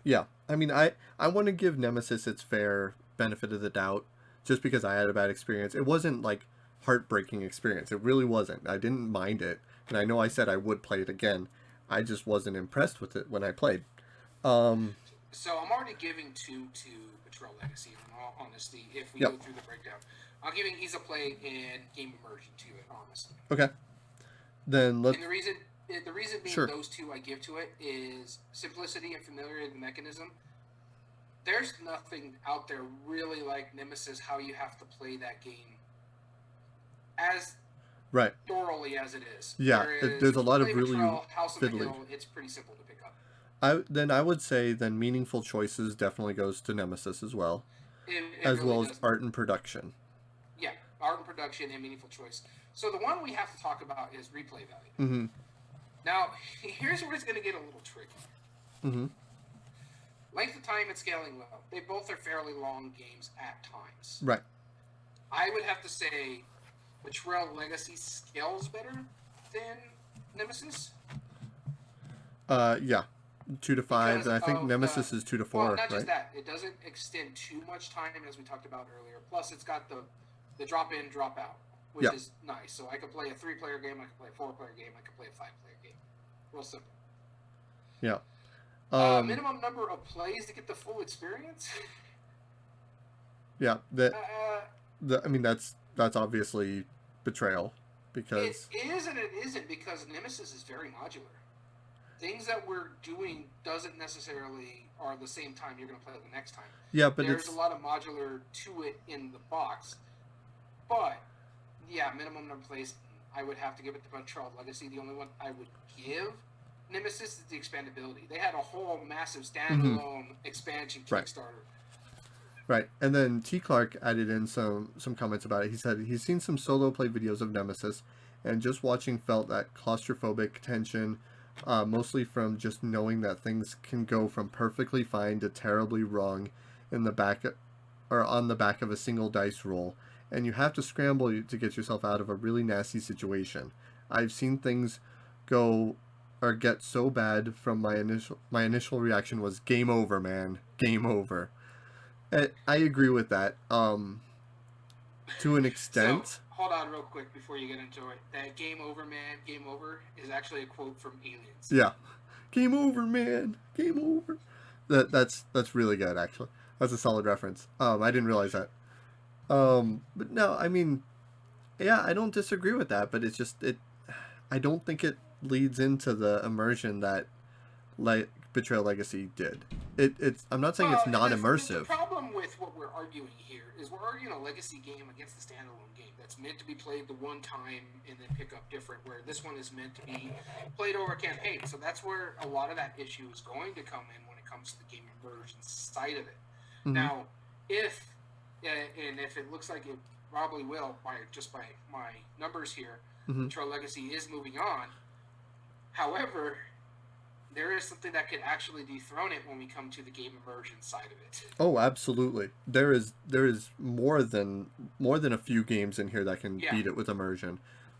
Yeah, I mean, I want to give Nemesis its fair benefit of the doubt, just because I had a bad experience. It wasn't like heartbreaking experience. It really wasn't. I didn't mind it, and I know I said I would play it again. I just wasn't impressed with it when I played. So I'm already giving 2 to Betrayal Legacy, in all honesty, if we Yep. go through the breakdown. I'm giving Ease of Play and Game Immersion to it, honestly. Okay, then let's. And the reason being Sure. those two I give to it is simplicity and familiarity of the mechanism. There's nothing out there really like Nemesis, how you have to play that game as Right. thoroughly as it is. Yeah, Whereas there's a lot of play really Betrayal, House of the fiddly. Hill, it's pretty simple to pick up. I would say then meaningful choices definitely goes to Nemesis as well, It as really well as does. art and production. Yeah, art and production and meaningful choice. So the one we have to talk about is replay value. Mm-hmm. Now, here's where it's going to get a little tricky. Mm-hmm. Length of time and scaling well. They both are fairly long games at times. Right. I would have to say Betrayal Legacy scales better than Nemesis. Yeah, 2 to 5, and I think Because of Nemesis is 2 to 4, Well, not right? just that. It doesn't extend too much time, as we talked about earlier. Plus, it's got the drop in, drop out, which Yeah. is nice. So I could play a 3-player game, I could play a 4-player game, I could play a 5-player game. Real simple. Yeah. Minimum number of plays to get the full experience. Yeah. uh, I mean, that's obviously Betrayal, It because is and it isn't, because Nemesis is very modular. Things that we're doing doesn't necessarily are the same time you're going to play it the next time. yeah, but There's a it's lot of modular to it in the box, but yeah, minimum number plays. I would have to give it to Betrayal Legacy. The only one I would give Nemesis is the expandability. They had a whole massive mhm, standalone expansion right. Kickstarter. Right, and then T. Clark added in some comments about it. He said he's seen some solo play videos of Nemesis, and just watching felt that claustrophobic tension, mostly from just knowing that things can go from perfectly fine to terribly wrong in the back or on the back of a single dice roll, and you have to scramble to get yourself out of a really nasty situation. I've seen things go or get so bad from my initial reaction was game over, man, game over. I agree with that. To an So extent. hold on real quick before you get into it. That "Game Over, man, game over" is actually a quote from Aliens. Yeah. Game over, man. Game over. That's really good actually. That's a solid reference. I didn't realize that. But no, I mean, yeah, I don't disagree with that, but it's just it I don't think it leads into the immersion that like Betrayal Legacy did. It's I'm not saying it's Well, not the immersive. problem with what we're arguing here is we're arguing a legacy game against the standalone game that's meant to be played the one time and then pick up different, where this one is meant to be played over a campaign. So that's where a lot of that issue is going to come in when it comes to the game immersion side of it. Mhm. Now, if and if it looks like it probably will by my numbers here, Mhm. Betrayal Legacy is moving on. However, there is something that could actually dethrone it when we come to the game immersion side of it. Oh, absolutely. There is more than a few games in here that can Yeah, beat it with immersion.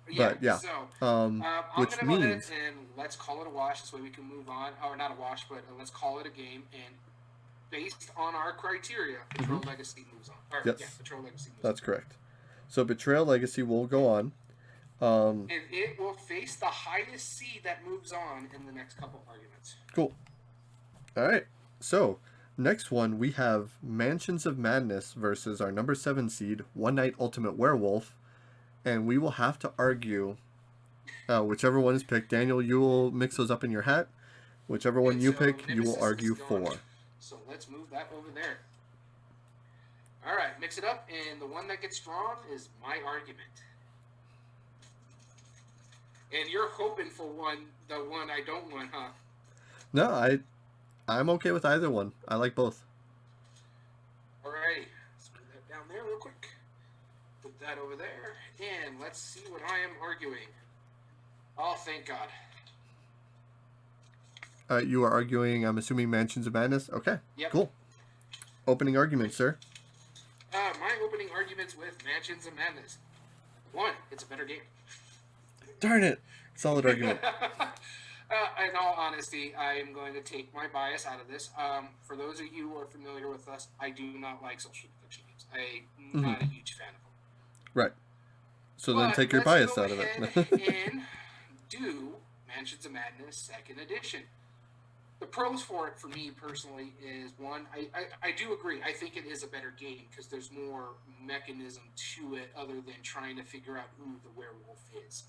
yeah. But yeah, So I'm which gonna go ahead means and let's call it a wash. This way we can move on, or not a wash, but let's call it a game. And based on our criteria, mhm, Patrol Legacy moves on. Or yeah, yes, Patrol Legacy moves on, that's correct. So Betrayal Legacy will go on. Um, and it will face the highest seed that moves on in the next couple arguments. cool. All right. So next one we have Mansions of Madness versus our number 7 seed One Night Ultimate Werewolf, and we will have to argue whichever one is picked. Daniel, you will mix those up in your hat. Whichever one And you so pick, you will Nemesis is argue gone. for. So let's move that over there. All right, mix it up, and the one that gets drawn is my argument. And you're hoping for the one I don't want, huh? No, I'm okay with either one. I like both. Alrighty, let's move that down there real quick. Put that over there, and let's see what I am arguing. Oh, thank God. You are arguing, I'm assuming, Mansions of Madness? Okay, Yep. cool. Opening argument, sir. My opening arguments with Mansions of Madness. One, it's a better game. Darn it. Solid argument. In all honesty, I am going to take my bias out of this. For those of you who are familiar with us, I do not like social deduction games. I'm not a huge fan of them. Right. So then But take your let's bias go out of ahead it. and do Mansions of Madness 2nd Edition. The pros for it, for me personally, is one, I do agree. I think it is a better game because there's more mechanism to it other than trying to figure out who the werewolf is.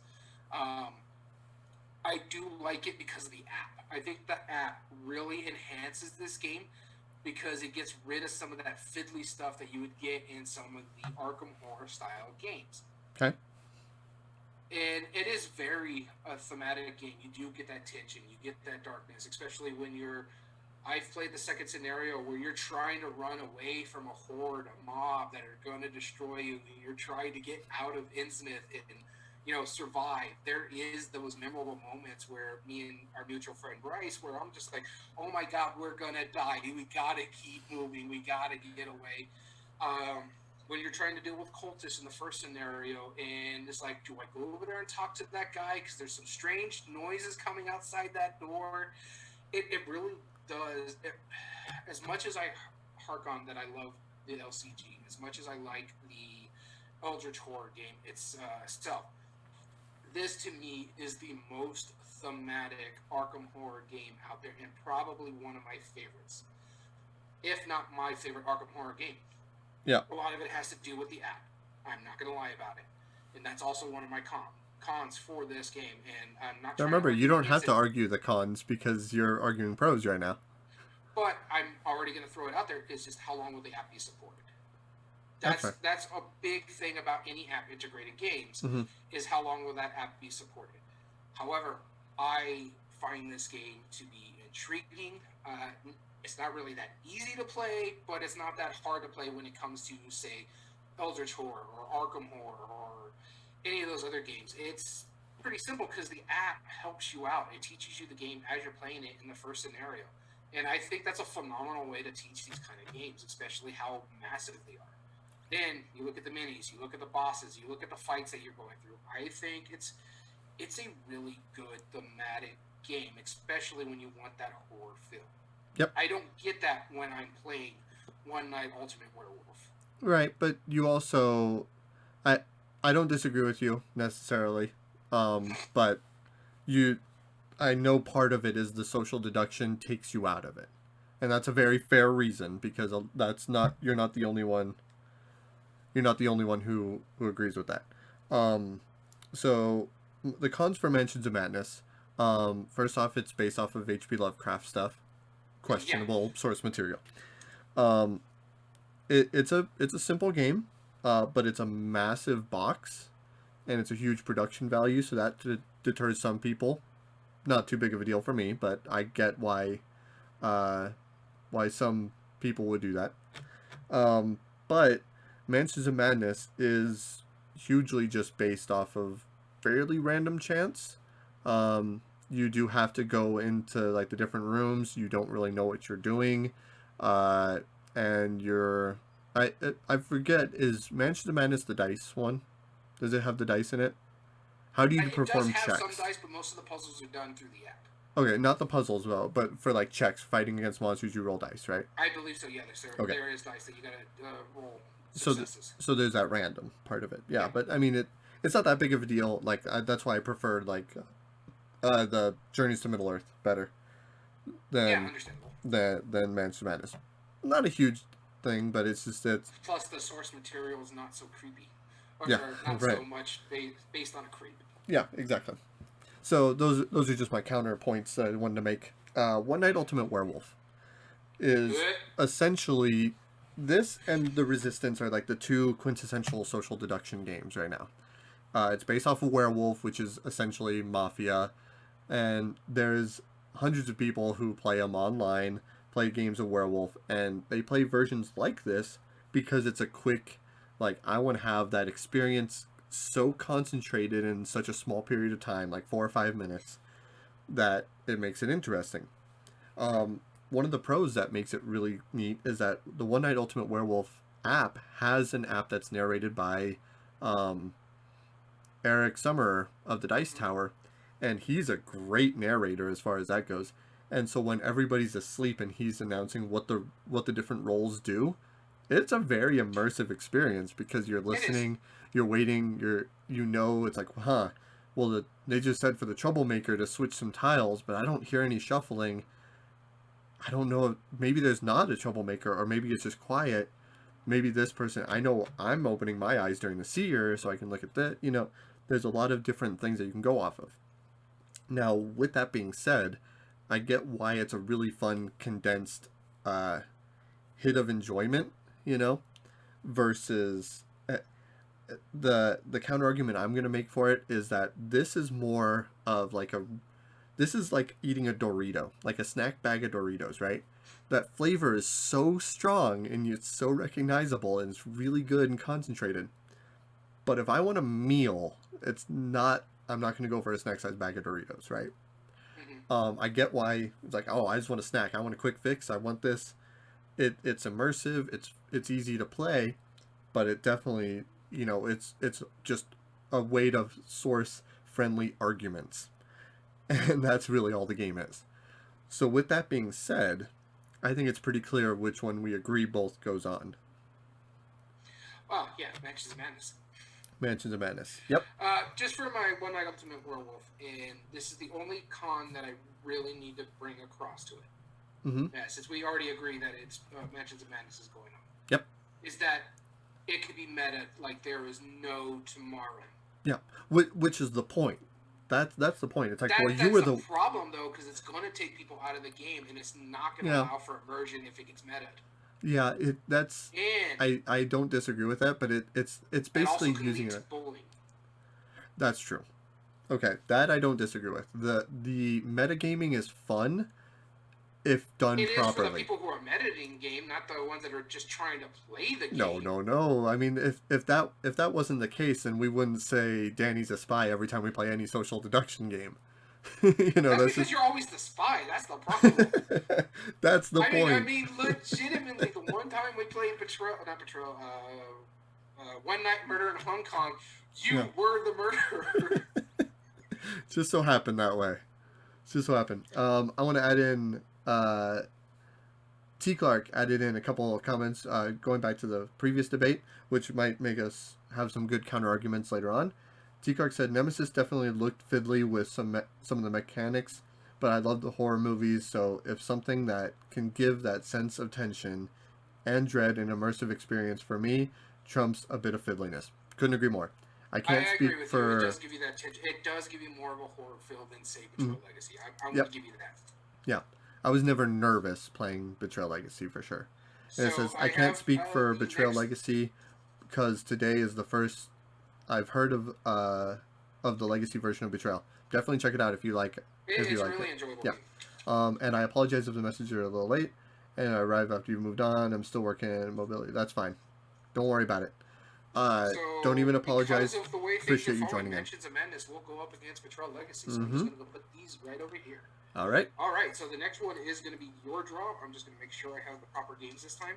I do like it because of the app. I think the app really enhances this game because it gets rid of some of that fiddly stuff that you would get in some of the Arkham Horror style games. Okay. And it is very a thematic game. You do get that tension, you get that darkness, especially when you're. I've played the second scenario where you're trying to run away from a horde, a mob that are going to destroy you. You're trying to get out of Innsmouth and survive. There is those memorable moments where me and our mutual friend Bryce, where I'm just like, oh my God, we're gonna die. We gotta keep moving. We gotta get away. When you're trying to deal with cultists in the first scenario, and it's like, do I go over there and talk to that guy because there's some strange noises coming outside that door? It really does. As much as I hark on that I love the LCG, as much as I like the Eldritch Horror game itself, this to me is the most thematic Arkham Horror game out there, and probably one of my favorites, if not my favorite Arkham Horror game. Yeah. A lot of it has to do with the app. I'm not going to lie about it. And that's also one of my cons. cons for this game, and I'm not Now trying to remember, you argue don't against have to it, argue the cons because you're arguing pros right now. but I'm already going to throw it out there. Is just how long will the app be supported? That's That's a big thing about any app integrated games fair. is how long will that app be supported. However, I find this game to be intriguing. It's not really that easy to play, but it's not that hard to play when it comes to, say, Eldritch Horror or Arkham Horror or any of those other games. It's pretty simple because the app helps you out. It teaches you the game as you're playing it in the first scenario. And I think that's a phenomenal way to teach these kind of games, especially how massive they are. Then you look at the minis, you look at the bosses, you look at the fights that you're going through. I think it's a really good thematic game, especially when you want that horror feel. Yep. I don't get that when I'm playing One Night Ultimate Werewolf. Right, but you also, I don't disagree with you necessarily, but I know part of it is the social deduction takes you out of it, and that's a very fair reason because you're not the only one. You're not the only one who agrees with that. So the cons for Mansions of Madness. First off, it's based off of H.P. Lovecraft stuff, questionable source material. It's a simple game, but it's a massive box, and it's a huge production value, so that deters some people. Not too big of a deal for me, but I get why some people would do that. But Mansions of Madness is hugely just based off of fairly random chance. You do have to go into like the different rooms. You don't really know what you're doing, and I forget, is Mansions of Madness the dice one? Does it have the dice in it? How do you It does perform have checks? some dice, but most of the puzzles are done through the app. Okay, not the puzzles though, but for like checks, fighting against monsters, you roll dice, right? I believe so. Yeah, Okay. there is dice that you gotta roll So successes. so there's that random part of it. Yeah, Yeah. but I mean it's not that big of a deal. Like that's why I preferred like the Journeys to Middle Earth better Yeah, than understandable. than Mansions of Madness. Not a huge thing, but it's just that Plus, the source material is not so creepy, or Yeah, not right. so much based on a creep. yeah, exactly. So those are just my counterpoints that I wanted to make. One Night Ultimate Werewolf is Good. essentially this and The Resistance are like the two quintessential social deduction games right now. It's based off of Werewolf, which is essentially Mafia, and there's hundreds of people who play them online, play games of Werewolf, and they play versions like this because it's a quick, like, I want to have that experience so concentrated in such a small period of time, like 4 or 5 minutes, that it makes it interesting. One of the pros that makes it really neat is that the One Night Ultimate Werewolf app has an app that's narrated by um, Eric Summerer of the Dice Tower, and he's a great narrator as far as that goes. And so when everybody's asleep and he's announcing what the different roles do, it's a very immersive experience because you're listening, you're waiting, it's like, huh, well they just said for the troublemaker to switch some tiles, but I don't hear any shuffling. I don't know if maybe there's not a troublemaker or maybe it's just quiet. Maybe this person, I know I'm opening my eyes during the seer so I can look at that. There's a lot of different things that you can go off of. Now, with that being said, I get why it's a really fun, condensed hit of enjoyment, versus the counter argument I'm going to make for it is that this is more of this is like eating a Dorito, like a snack bag of Doritos, right? That flavor is so strong and it's so recognizable and it's really good and concentrated. But if I want a meal, I'm not going to go for a snack size bag of Doritos, right? Mm-hmm. I get why it's like, oh, I just want a snack. I want a quick fix. I want this. It's immersive. It's easy to play, but it definitely, it's just a way to source friendly arguments. And that's really all the game is. So with that being said, I think it's pretty clear which one we agree both goes on. Oh, yeah, Mansions of Madness. Mansions of Madness. Yep. Just for my One Night Ultimate Werewolf, and this is the only con that I really need to bring across to it. Mm-hmm. Since we already agree that it's Mansions of Madness is going on. Yep. Is that it could be meta like there is no tomorrow. Yeah, which is the point. That's the point. It's like, well, you That's were the the problem though, because it's going to take people out of the game, and it's not going to yeah allow for immersion if it gets meta. yeah. That's And I don't disagree with that, but it's that basically also can using lead to it. bullying. That's true. Okay, that I don't disagree with. The metagaming is fun if done It is for the properly. people who are metating game, not the ones that are just trying to play the No, game. no, no. I mean, if that wasn't the case, then we wouldn't say Danny's a spy every time we play any social deduction game. That's This is because you're always the spy. That's the problem. that's the I point. mean, legitimately, the one time we played not Patrol, One Night Murder in Hong Kong, you Yeah, were the murderer. just so happened that way. Just so happened. I want to add in T. Clark added in a couple of comments going back to the previous debate, which might make us have some good counter arguments later on. T. Clark said Nemesis definitely looked fiddly with some of the mechanics, but I love the horror movies, so if something that can give that sense of tension and dread and immersive experience for me trumps a bit of fiddliness. Couldn't agree more. I I can't agree speak with you. It for. does give you that tension. It does give you more of a horror feel than, say, Mm, Betrayal Legacy. I'm going yep, to give you that. yeah. I was never nervous playing Betrayal Legacy for sure. And it So says, I I can't have speak for the Betrayal next. Legacy because today is the first I've heard of the Legacy version of Betrayal. Definitely check it out if you like It's a it. really enjoyable Yeah. game. And I apologize if the messages are a little late and I arrived after you moved on. I'm still working in mobility. That's fine. Don't worry about it. Don't So even because apologize. of the way things are Appreciate you falling, joining in. Mansions of Madness will go up against Betrayal Legacy. So I'm just Mm-hmm. going to go put these right over here. All right. All right. So the next one is going to be your draw. I'm just going to make sure I have the proper games this time.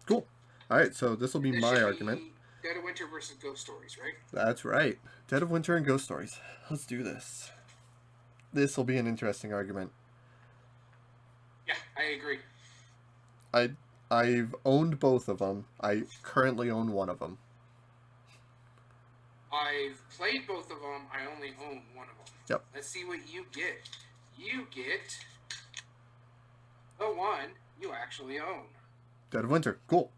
Cool. All right. So this will be And this my should argument. be Dead of Winter versus Ghost Stories, right? That's right. Dead of Winter and Ghost Stories. Let's do this. This will be an interesting argument. Yeah, I agree. I've owned both of them. I currently own one of them. I've played both of them. I only own one of them. Yep. Let's see what you get. You get the one you actually own. Dead of Winter. Cool.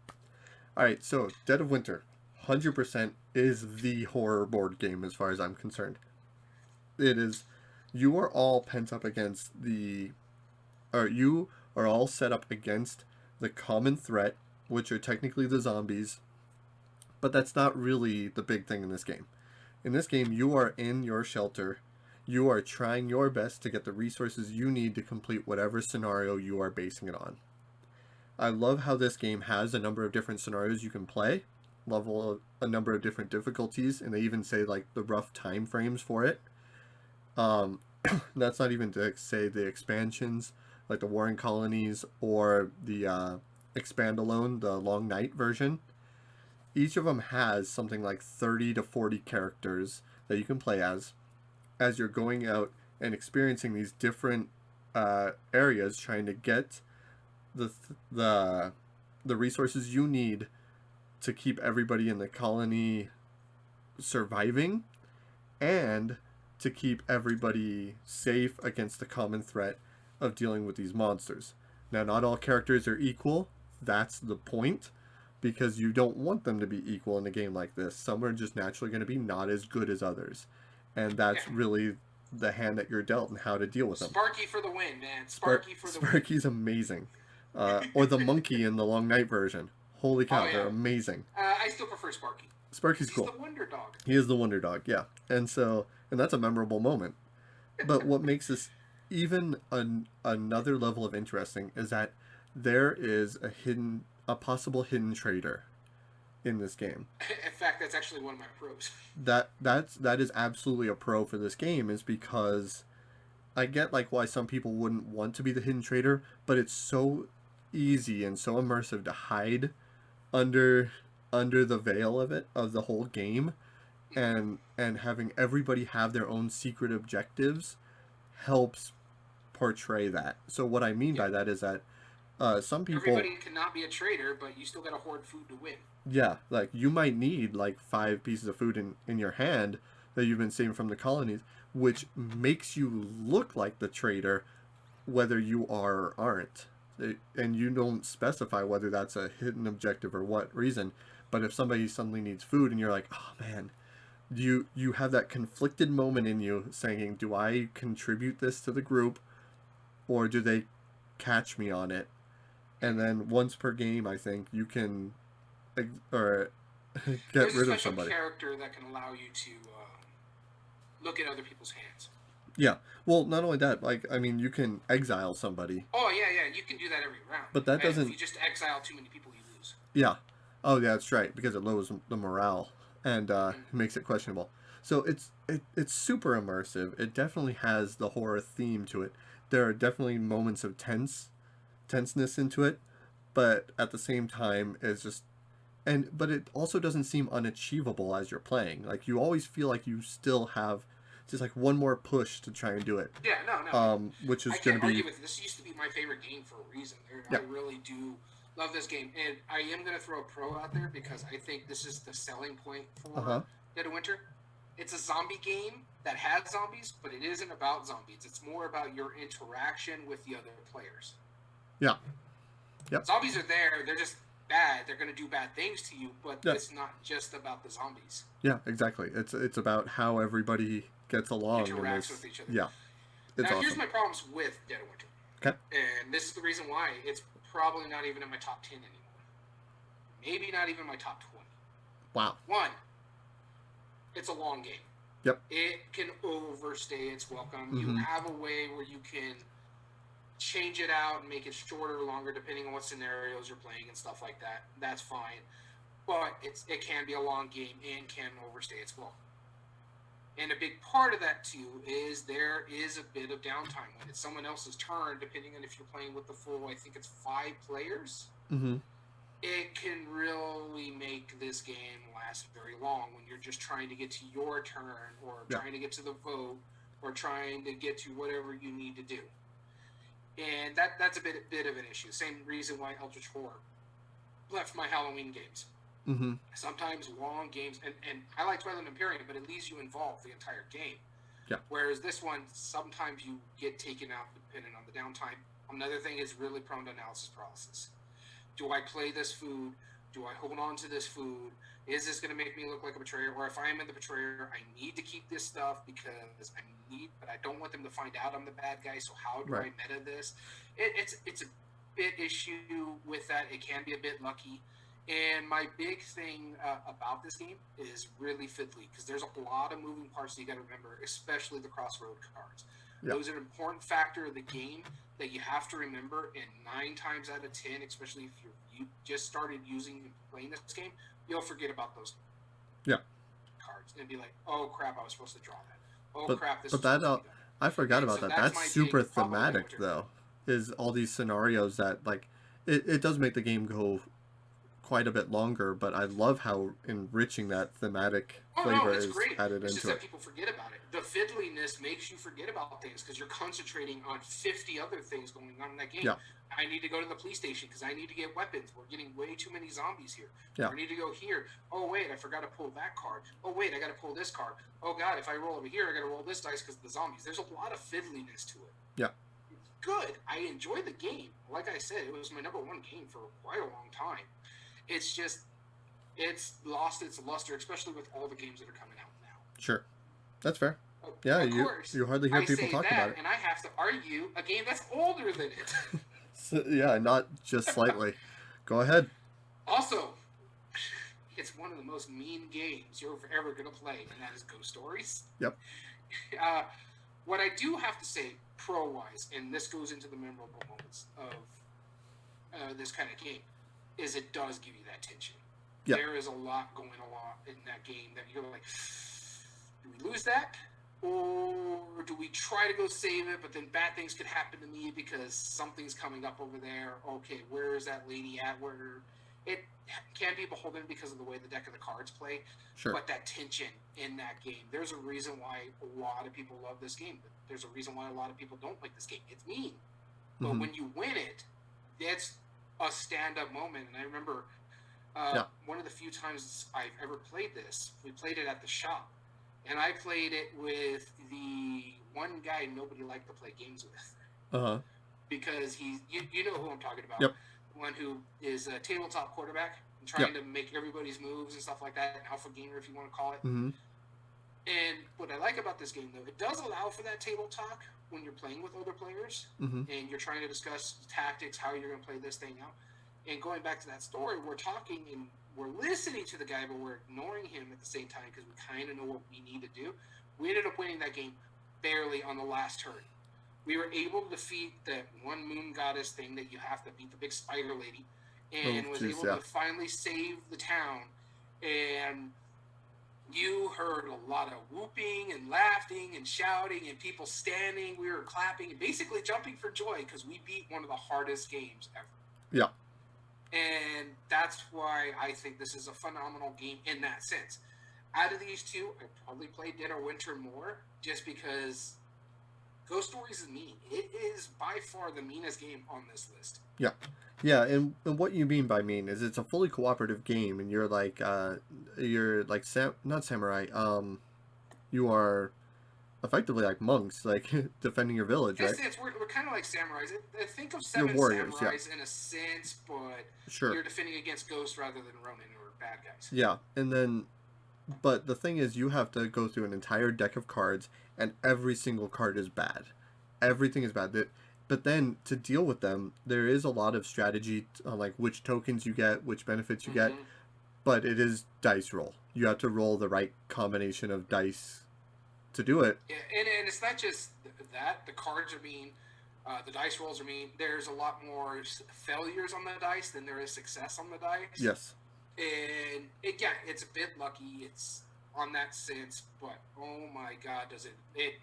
All right. So Dead of Winter, 100% is the horror board game as far as I'm concerned. It is. You are all pent up against the. Or you are all set up against the common threat, which are technically the zombies, but that's not really the big thing in this game. In this game, you are in your shelter. You are trying your best to get the resources you need to complete whatever scenario you are basing it on. I love how this game has a number of different scenarios you can play, level a number of different difficulties, and they even say like the rough time frames for it. Um, that's not even to say the expansions like the Warring Colonies or the Expand Alone, the Long Night version. Each of them has something like 30 to 40 characters that you can play as you're going out and experiencing these different areas, trying to get the the the resources you need to keep everybody in the colony surviving and to keep everybody safe against the common threat of dealing with these monsters. Now, not all characters are equal. That's the point, because you don't want them to be equal in a game like this. Some are just naturally going to be not as good as others, and that's Yeah. really the hand that you're dealt and how to deal with them. Sparky for the win, man. Sparky for the win. Sparky's amazing. Or the monkey in the Long Night version. Holy cow, Oh, yeah. they're amazing. I still prefer Sparky. Sparky's He's cool. the wonder dog. He is the wonder dog, yeah. And that's a memorable moment. But what makes this even another level of interesting is that there is a possible hidden traitor in this game. In fact, that's actually one of my pros. That is absolutely a pro for this game, is because I get like why some people wouldn't want to be the hidden traitor, but it's so easy and so immersive to hide under the veil of the whole game, and having everybody have their own secret objectives helps portray that. So what I mean by that is that some people, Everybody cannot be a traitor, but you still got to hoard food to win. yeah, like you might need like 5 pieces of food in your hand that you've been saving from the colonies, which makes you look like the traitor whether you are or aren't. And you don't specify whether that's a hidden objective or what reason. But if somebody suddenly needs food and you're like, oh man, you have that conflicted moment in you saying, do I contribute this to the group, or do they catch me on it? And then once per game, I think you can or get There's a rid of special somebody. character that can allow you to look at other people's hands. Yeah. Well, not only that, like I mean, you can exile somebody, Oh yeah, yeah, you can do that every round. but that And if doesn't. you just exile too many people, you lose. Yeah. Oh, yeah, that's right because it lowers the morale and Mm-hmm. makes it questionable. So it's super immersive. It definitely has the horror theme to it. There are definitely moments of tenseness into it, but at the same time, it's just but it also doesn't seem unachievable as you're playing. Like you always feel like you still have just like one more push to try and do it. Yeah, no, no. Which I is going can't to be argue with it. This used to be my favorite game for a reason. I yeah. really do love this game, and I am going to throw a pro out there because I think this is the selling point Uh for huh. Dead of Winter. It's a zombie game that has zombies, but it isn't about zombies. It's more about your interaction with the other players. Yeah. Yep. Zombies are there; they're just bad. They're going to do bad things to you, but Yeah. it's not just about the zombies. Yeah. Exactly. It's about how everybody gets along in Interacts this. with each other. Yeah. It's Now, here's awesome. my problems with Dead of Winter, Okay. and this is the reason why it's probably not even in my top 10 anymore. Maybe not even my top 20. Wow. One, it's a long game. Yep. It can overstay its welcome. Mm-hmm. You have a way where you can change it out and make it shorter or longer depending on what scenarios you're playing and stuff like that. That's fine. But it can be a long game and can overstay its welcome. And a big part of that too is there is a bit of downtime when it's someone else's turn, depending on if you're playing with the full, I think it's 5 players. Mm-hmm. It can really make this game last very long when you're just trying to get to your turn or trying to get to the vote or trying to get to whatever you need to do. And that's a bit of an issue. Same reason why Eldritch Horror left my Halloween games. Mm-hmm. Sometimes long games, and I like Twilight Imperium, but it leaves you involved the entire game. Yeah. Whereas this one, sometimes you get taken out depending on the downtime. Another thing is really prone to analysis paralysis. Do I play this food? Do I hold on to this food? Is this going to make me look like a betrayer? Or if I am in the betrayer, I need to keep this stuff because but I don't want them to find out I'm the bad guy. So how do I meta this? It's a bit issue with that. It can be a bit lucky. And my big thing about this game is really fiddly because there's a lot of moving parts that you got to remember, especially the crossroad cards. Yeah. Those are an important factor of the game that you have to remember. And 9 times out of 10, especially if you just started using and playing this game, you'll forget about those cards and be like, "Oh crap, I was supposed to draw that. Oh crap, this." But that I forgot about that. That's super thematic, though. Is all these scenarios that like it does make the game go quite a bit longer, but I love how enriching that thematic flavor is added it's into just it. That people forget about it. The fiddliness makes you forget about things because you're concentrating on 50 other things going on in that game. Yeah. I need to go to the police station because I need to get weapons. We're getting way too many zombies here. Yeah. I need to go here. Oh, wait, I forgot to pull that card. Oh, wait, I got to pull this card. Oh, God, if I roll over here, I got to roll this dice because of the zombies. There's a lot of fiddliness to it. Yeah. It's good. I enjoy the game. Like I said, it was my number 1 game for quite a long time. It's just, it's lost its luster, especially with all the games that are coming out now. Sure. That's fair. Yeah, you hardly hear people talk about it. And I have to argue a game that's older than it. So, yeah, not just slightly. Go ahead. Also, it's one of the most mean games you're ever going to play, and that is Ghost Stories. Yep. What I do have to say, pro-wise, and this goes into the memorable moments of this kind of game, is it does give you that tension. Yep. There is a lot going on in that game that you're like, do we lose that? Or do we try to go save it, but then bad things could happen to me because something's coming up over there? Okay, where is that lady at? Where it can be beholden because of the way the deck of the cards play. Sure. But that tension in that game, there's a reason why a lot of people love this game. But there's a reason why a lot of people don't like this game. It's mean. But when you win it, that's a stand-up moment. And I remember one of the few times I've ever played this, we played it at the shop. And I played it with the one guy nobody liked to play games with. Uh-huh. Because you know who I'm talking about. Yep. The one who is a tabletop quarterback and trying to make everybody's moves and stuff like that. An alpha gamer, if you want to call it. Mm-hmm. what I like about this game, though, it does allow for that table talk when you're playing with other players Mm-hmm. and you're trying to discuss tactics, how you're going to play this thing out. And going back to that story, we're talking and we're listening to the guy, but we're ignoring him at the same time because we kind of know what we need to do. We ended up winning that game barely on the last turn. We were able to defeat that one moon goddess thing that you have to beat, the big spider lady, and was able to finally save the town. And you heard a lot of whooping and laughing and shouting and people standing. We were clapping and basically jumping for joy because we beat one of the hardest games ever. Yeah. And that's why I think this is a phenomenal game in that sense. Out of these two, I probably play Dead of Winter more just because Ghost Stories is mean. It is by far the meanest game on this list. Yeah. Yeah, and what you mean by mean is it's a fully cooperative game, and you're like not samurai. You are effectively like monks, like defending your village, right? We're kind of like samurais. I think of Seven warriors, Samurais in a sense, but sure, you're defending against ghosts rather than Ronin or bad guys. Yeah, and then, but the thing is, you have to go through an entire deck of cards, and every single card is bad. Everything is bad. But then to deal with them, there is a lot of strategy on like which tokens you get, which benefits you get, but it is dice roll. You have to roll the right combination of dice to do it. Yeah, and it's not just that. The cards are mean. The dice rolls are mean. There's a lot more failures on the dice than there is success on the dice. Yes. And it's a bit lucky. It's on that sense, but oh my god, does it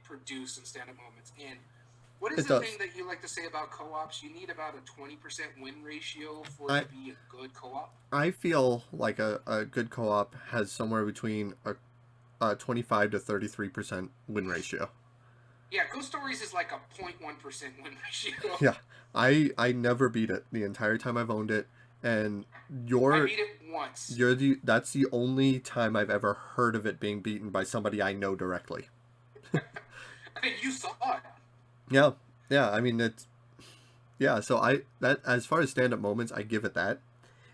produce some stand-up moments. And what is the thing that you like to say about co-ops? You need about a 20% win ratio for it to be a good co-op. I feel like a good co-op has somewhere between a 25 to 33% win ratio. Yeah, Ghost Stories is like a 0.1% win ratio. Yeah, I never beat it the entire time I've owned it, and I beat it once. That's the only time I've ever heard of it being beaten by somebody I know directly. You saw it. Yeah. I mean so that as far as stand-up moments, I give it that,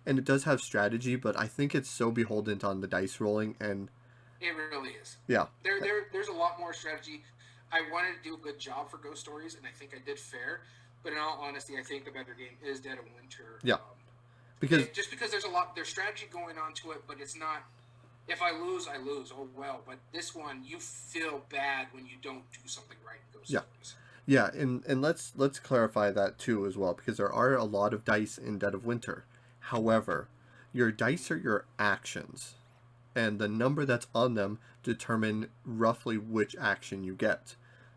and it does have strategy, but I think it's so beholden on the dice rolling, and it really is. Yeah. There's a lot more strategy. I wanted to do a good job for Ghost Stories, and I think I did fair. But in all honesty, I think the better game is Dead of Winter. Yeah. Because there's strategy going on to it, but it's not. If I lose, I lose. Oh well. But this one, you feel bad when you don't do something right in Ghost Stories. Yeah, and let's clarify that too as well, because there are a lot of dice in Dead of Winter. However, your dice are your actions, and the number that's on them determine roughly which action you get.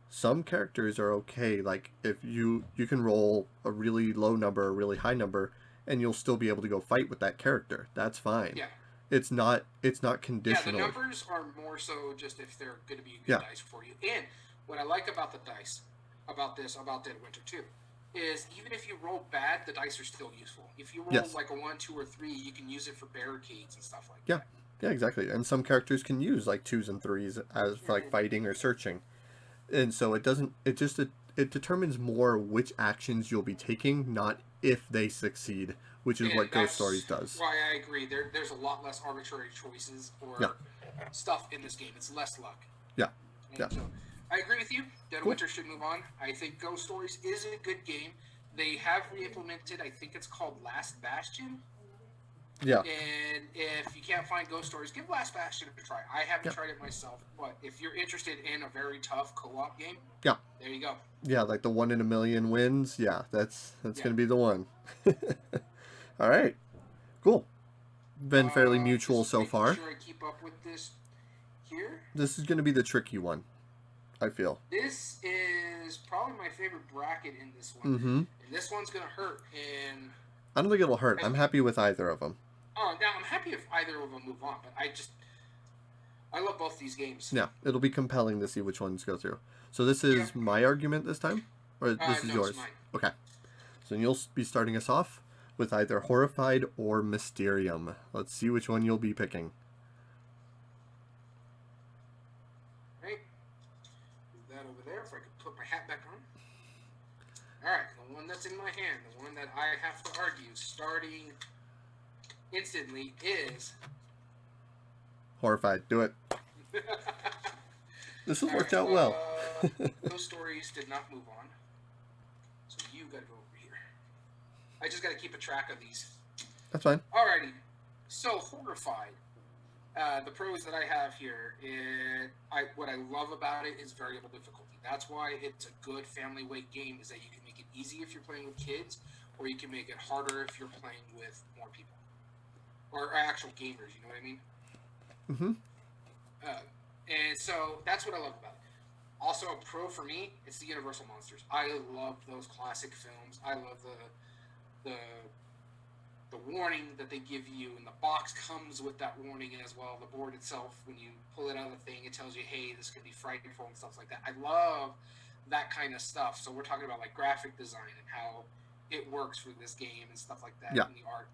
Some characters are okay, like if you can roll a really low number, a really high number, and you'll still be able to go fight with that character. That's fine. Yeah. It's not conditional. Yeah, the numbers are more so just if they're going to be a good dice for you. And what I like about the dice, about Dead of Winter 2, is even if you roll bad, the dice are still useful. If you roll like a 1, 2, or 3, you can use it for barricades and stuff like that. Yeah, exactly. And some characters can use like 2s and 3s as for like fighting or searching. And so it determines more which actions you'll be taking, not if they succeed, which is what Ghost Stories does. Why I agree. There's a lot less arbitrary choices or stuff in this game. It's less luck. Yeah. So I agree with you. Dead of Winter should move on. I think Ghost Stories is a good game. They have re-implemented, I think it's called Last Bastion. Yeah. And if you can't find Ghost Stories, give Last Bastion a try. I haven't tried it myself, but if you're interested in a very tough co-op game, there you go. Yeah, like the 1 in a million wins. Yeah, that's going to be the one. All right. Cool. Been fairly mutual so far. Sure I keep up with this here. This is going to be the tricky one, I feel. This is probably my favorite bracket in this one. Mm-hmm. And this one's going to hurt. And I don't think it'll hurt. I'm happy with either of them. Oh, now I'm happy if either of them move on, but I love both these games. Yeah, it'll be compelling to see which ones go through. So this is my argument this time? Or this is yours? It's mine. Okay. So you'll be starting us off with either Horrified or Mysterium. Let's see which one you'll be picking. Right. Move that over there if I could put my hat back on. Alright, the one that's in my hand, the one that I have to argue, starting instantly is... Horrified. Do it. This has All worked right. out well. Those stories did not move on, so you got to go over here. I just got to keep a track of these. That's fine. Alrighty. So Horrified. The pros that I have here, what I love about it is variable difficulty. That's why it's a good family weight game. Is that you can make it easy if you're playing with kids, or you can make it harder if you're playing with more people, or actual gamers. You know what I mean? Mm-hmm. And so that's what I love about it. Also, a pro for me, it's the Universal monsters. I love those classic films. I love the the warning that they give you, and the box comes with that warning as well. The board itself, when you pull it out of the thing, it tells you, hey, this could be frightful and stuff like that. I love that kind of stuff. So we're talking about like graphic design and how it works for this game and stuff like that, Yeah. in the art.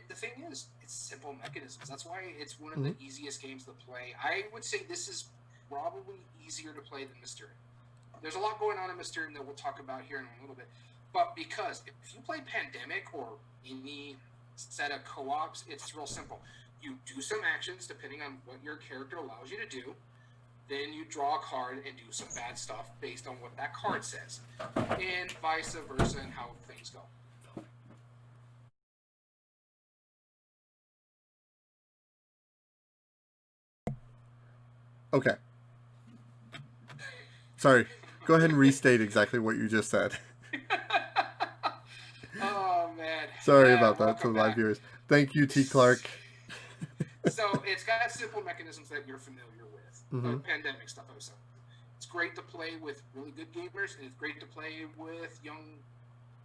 The thing is, it's simple mechanisms. That's why it's one of the easiest games to play. I would say this is probably easier to play than Mysterium. There's a lot going on in Mysterium that we'll talk about here in a little bit. But because if you play Pandemic or any set of co-ops, it's real simple. You do some actions depending on what your character allows you to do. Then you draw a card and do some bad stuff based on what that card says. And vice versa and how things go. Okay. Sorry. Go ahead and restate exactly what you just said. Oh, man. Sorry about that to welcome the live back. viewers. Thank you, T. Clark. So it's got simple mechanisms that you're familiar with. The Pandemic stuff I was saying. It's great to play with really good gamers, and it's great to play with young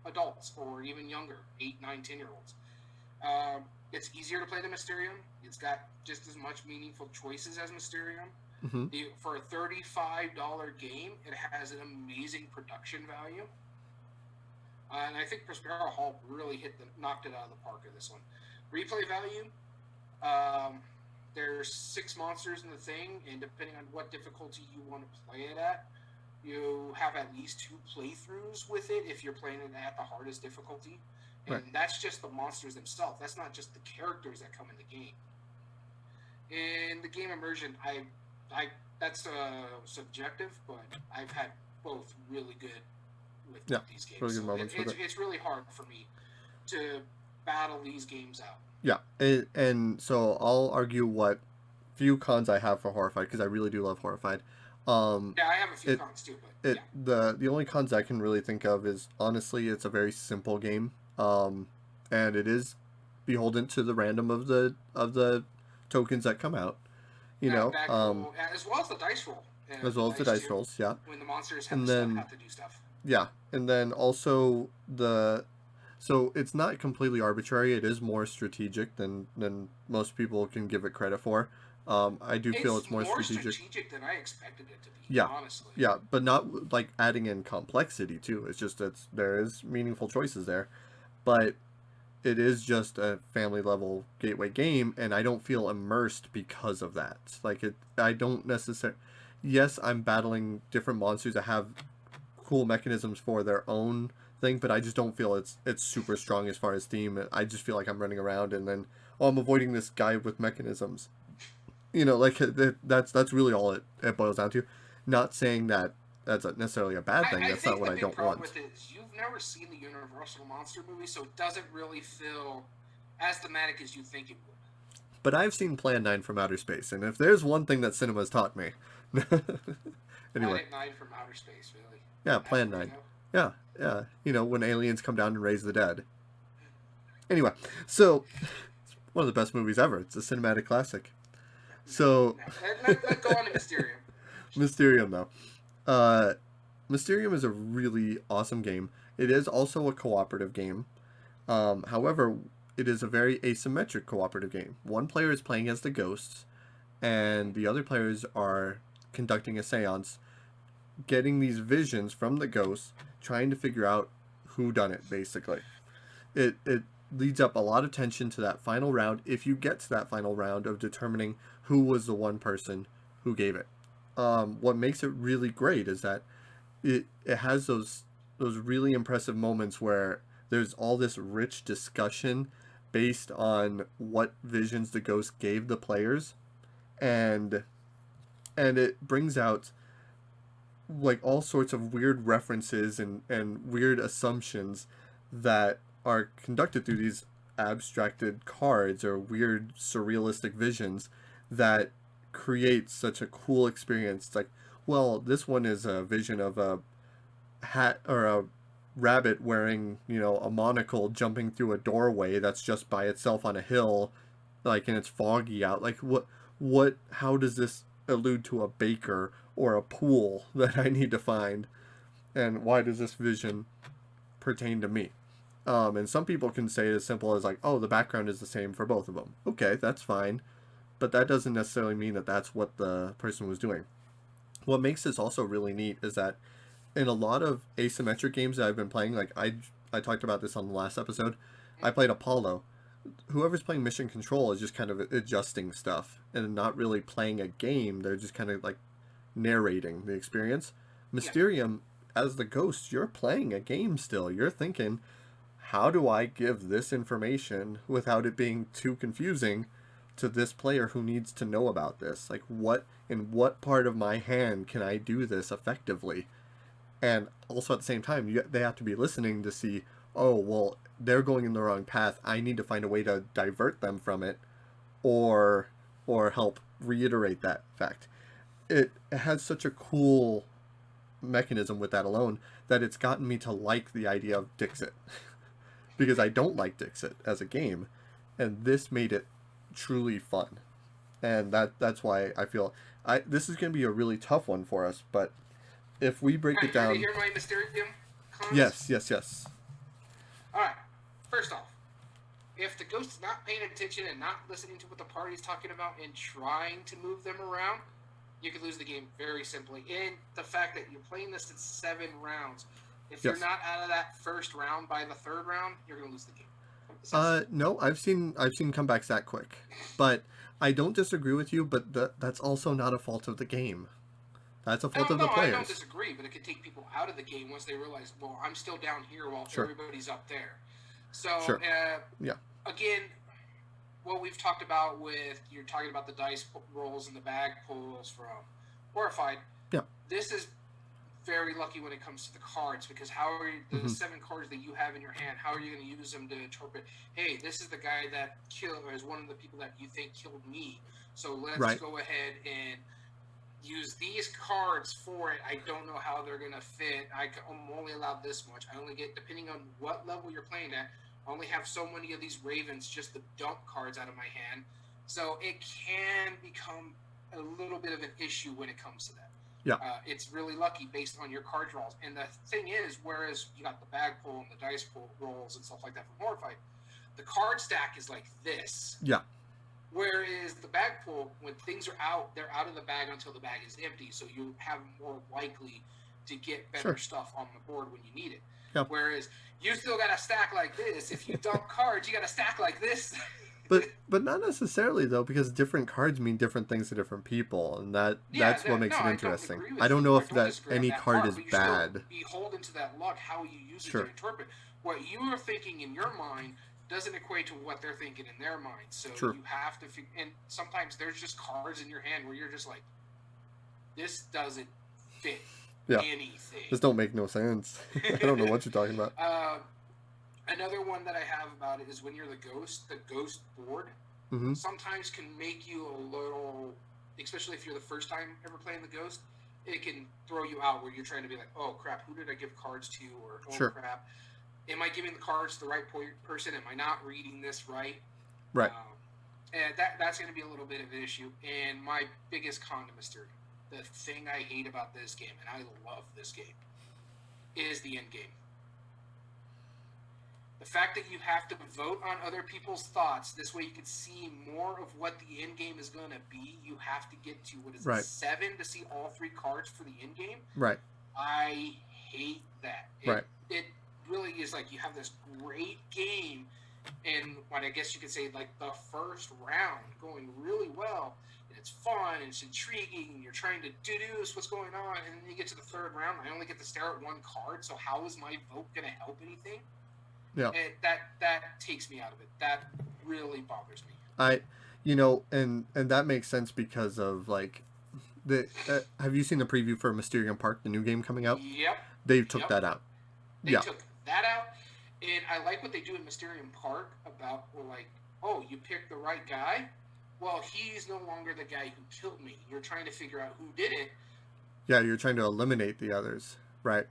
adults or even younger, 8, 9, 10-year-olds. It's easier to play than Mysterium. It's got just as much meaningful choices as Mysterium. For a $35 game, it has an amazing production value. And I think Prospero Hall really knocked it out of the park of this one. Replay value, there's 6 monsters in the thing, and depending on what difficulty you want to play it at, you have at least 2 playthroughs with it if you're playing it at the hardest difficulty. And that's just the monsters themselves. That's not just the characters that come in the game. And the game immersion, that's subjective, but I've had both really good with these games. Really good moments with it. It's really hard for me to battle these games out. Yeah, and so I'll argue what few cons I have for Horrified, because I really do love Horrified. I have a few cons too, but the only cons I can really think of is, honestly, it's a very simple game, and it is beholden to the random of the tokens that come out. You know, as well as the dice roll. As well as the dice rolls, yeah. When the monsters have to do stuff. Yeah, and then also so it's not completely arbitrary. It is more strategic than most people can give it credit for. I do feel it's more strategic than I expected it to be. Honestly. Yeah, but not like adding in complexity too. It's just there is meaningful choices there, but it is just a family level gateway game, and I don't feel immersed because of that. Like I don't necessarily. Yes, I'm battling different monsters that have cool mechanisms for their own thing, but I just don't feel it's super strong as far as theme. I just feel like I'm running around and then I'm avoiding this guy with mechanisms. You know, like that's really all it boils down to. Not saying that that's necessarily a bad thing. That's not what I don't want. With it is you've never seen the Universal Monster movie, so it doesn't really feel as thematic as you think it would. But I've seen Plan 9 from Outer Space, and if there's one thing that cinema's taught me. Anyway. Planet 9 from Outer Space, really. Yeah, Plan 9. Yeah. You know, when aliens come down and raise the dead. Anyway, so it's one of the best movies ever. It's a cinematic classic. So let's go on to Mysterium. Mysterium, though. Mysterium is a really awesome game. It is also a cooperative game. However, it is a very asymmetric cooperative game. One player is playing as the ghosts, and the other players are conducting a seance, getting these visions from the ghosts, trying to figure out who done it, basically. It leads up a lot of tension to that final round, if you get to that final round of determining who was the one person who gave it. What makes it really great is that it has those really impressive moments where there's all this rich discussion based on what visions the ghost gave the players, and and it brings out like all sorts of weird references and weird assumptions that are conducted through these abstracted cards or weird surrealistic visions that create such a cool experience. It's like, well, this one is a vision of a hat or a rabbit wearing, a monocle jumping through a doorway that's just by itself on a hill, like, and it's foggy out. Like, how does this allude to a baker or a pool that I need to find? And why does this vision pertain to me? And some people can say it as simple as like, oh, the background is the same for both of them. Okay, that's fine. But that doesn't necessarily mean that that's what the person was doing. What makes this also really neat is that in a lot of asymmetric games that I've been playing, like I talked about this on the last episode, I played Apollo. Whoever's playing Mission Control is just kind of adjusting stuff and not really playing a game. They're just kind of like narrating the experience. Mysterium, as the ghost, you're playing a game still. You're thinking, how do I give this information without it being too confusing to this player who needs to know about this? Like, in what part of my hand can I do this effectively? And also at the same time, they have to be listening to see, oh, well, they're going in the wrong path. I need to find a way to divert them from it, or help reiterate that fact. It has such a cool mechanism with that alone that it's gotten me to like the idea of Dixit. Because I don't like Dixit as a game, and this made it truly fun. And that's why I feel this is going to be a really tough one for us, but if we break it down... Ready to hear my Mysterium comments? Yes. Alright, first off, if the ghost is not paying attention and not listening to what the party's talking about and trying to move them around, you could lose the game very simply. And the fact that you're playing this in 7 rounds, if you're not out of that first round by the 3rd round, you're going to lose the game. No, I've seen comebacks that quick. But I don't disagree with you, but that's also not a fault of the game. That's a fault of the players. I don't disagree, but it could take people out of the game once they realize, well, I'm still down here while everybody's up there. So, again, what we've talked about with, you're talking about the dice rolls and the bag pulls from Horrified. Yeah. This is very lucky when it comes to the cards, because how are you, the 7 cards that you have in your hand, how are you going to use them to interpret, hey, this is the guy that killed, or is one of the people that you think killed me, so let's go ahead and use these cards for it. I don't know how they're going to fit. I'm only allowed this much. I only get, depending on what level you're playing at, I only have so many of these ravens just to dump cards out of my hand. So it can become a little bit of an issue when it comes to that. Yeah. It's really lucky based on your card draws. And the thing is, whereas you got the bag pull and the dice pull rolls and stuff like that from Horrified, the card stack is like this. Yeah. Whereas the bag pull, when things are out, they're out of the bag until the bag is empty. So you have more likely to get better stuff on the board when you need it. Yep. Whereas you still got to stack like this. If you dump cards, you got to stack like this. But not necessarily, though, because different cards mean different things to different people, and that's what makes it interesting. I don't know if any card is bad. Still beholden to that luck, how you use it to interpret. What you are thinking in your mind doesn't equate to what they're thinking in their mind. So you have to, and sometimes there's just cards in your hand where you're just like, this doesn't fit anything. This don't make no sense. I don't know what you're talking about. Another one that I have about it is when you're the ghost board sometimes can make you a little, especially if you're the first time ever playing the ghost, it can throw you out where you're trying to be like, oh crap, who did I give cards to? Or oh crap, am I giving the cards to the right person? Am I not reading this right? Right. And that's going to be a little bit of an issue. And my biggest con to Mysterium, the thing I hate about this game, and I love this game, is the end game. The fact that you have to vote on other people's thoughts, this way you can see more of what the end game is going to be. You have to get to, it, 7 to see all 3 cards for the end game? Right. I hate that. It really is like you have this great game, and what I guess you could say, like the first round going really well, and it's fun, and it's intriguing, and you're trying to deduce what's going on, and then you get to the 3rd round, I only get to stare at 1 card, so how is my vote going to help anything? Yeah. And that takes me out of it. That really bothers me. And that makes sense because of like Have you seen the preview for Mysterium Park, the new game coming out? Yep. They took Yep. that out. They Yeah. took that out, and I like what they do in Mysterium Park about, well, like, oh, you picked the right guy? Well, he's no longer the guy who killed me. You're trying to figure out who did it. Yeah, you're trying to eliminate the others. Right.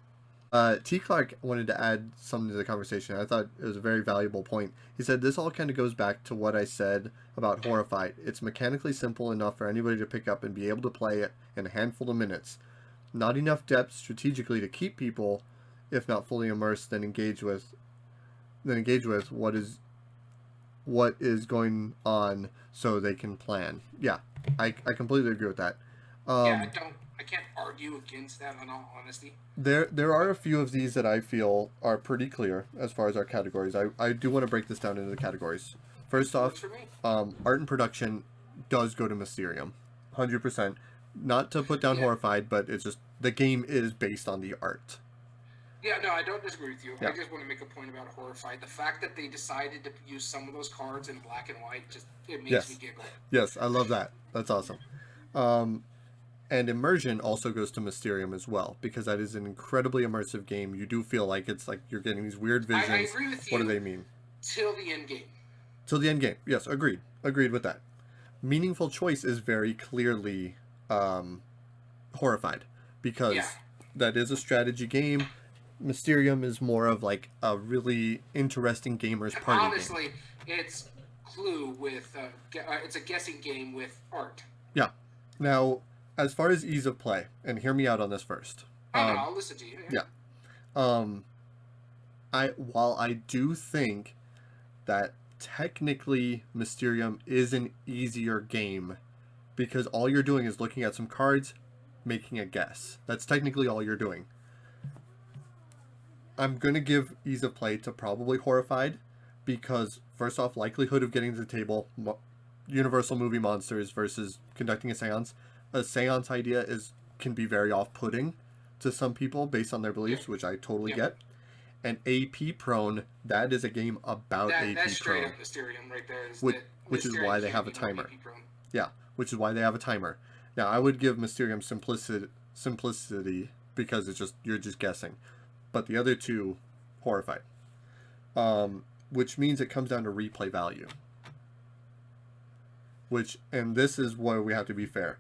T. Clark wanted to add something to the conversation. I thought it was a very valuable point. He said, this all kind of goes back to what I said about Horrified. It's mechanically simple enough for anybody to pick up and be able to play it in a handful of minutes. Not enough depth strategically to keep people, if not fully immersed, then engage with what is going on so they can plan. Yeah, I completely agree with that. I can't argue against that in all honesty. There are a few of these that I feel are pretty clear as far as our categories. I do want to break this down into the categories. First off, For me. art and production does go to Mysterium, 100%. Not to put down Yeah. Horrified, but it's just the game is based on the art. Yeah, no, I don't disagree with you. Yeah. I just want to make a point about Horrified. The fact that they decided to use some of those cards in black and white, it makes Yes. me giggle. Yes, I love that. That's awesome. And Immersion also goes to Mysterium as well, because that is an incredibly immersive game. You do feel like it's like you're getting these weird visions. I agree with What do you. they mean? Till the end game. Till the end game. Yes, agreed. Agreed with that. Meaningful Choice is very clearly Horrified, because Yeah. that is a strategy game. Mysterium is more of like a really interesting gamer's And party game. honestly, it's Clue with it's a guessing game with art. Yeah. Now, as far as ease of play, and hear me out on this first. I'll listen to you. Yeah. While I do think that technically Mysterium is an easier game, because all you're doing is looking at some cards, making a guess. That's technically all you're doing. I'm gonna give ease of play to probably Horrified, because first off, likelihood of getting to the table, Universal movie monsters versus conducting a seance. A seance idea can be very off-putting to some people based on their beliefs, which I totally get. And AP Prone, that is a game about That's AP straight Prone. up Mysterium right there. Which is why they have a timer. Yeah, which is why they have a timer. Now, I would give Mysterium simplicity because you're just guessing. But the other two, Horrified. Which means it comes down to replay value. And this is where we have to be fair.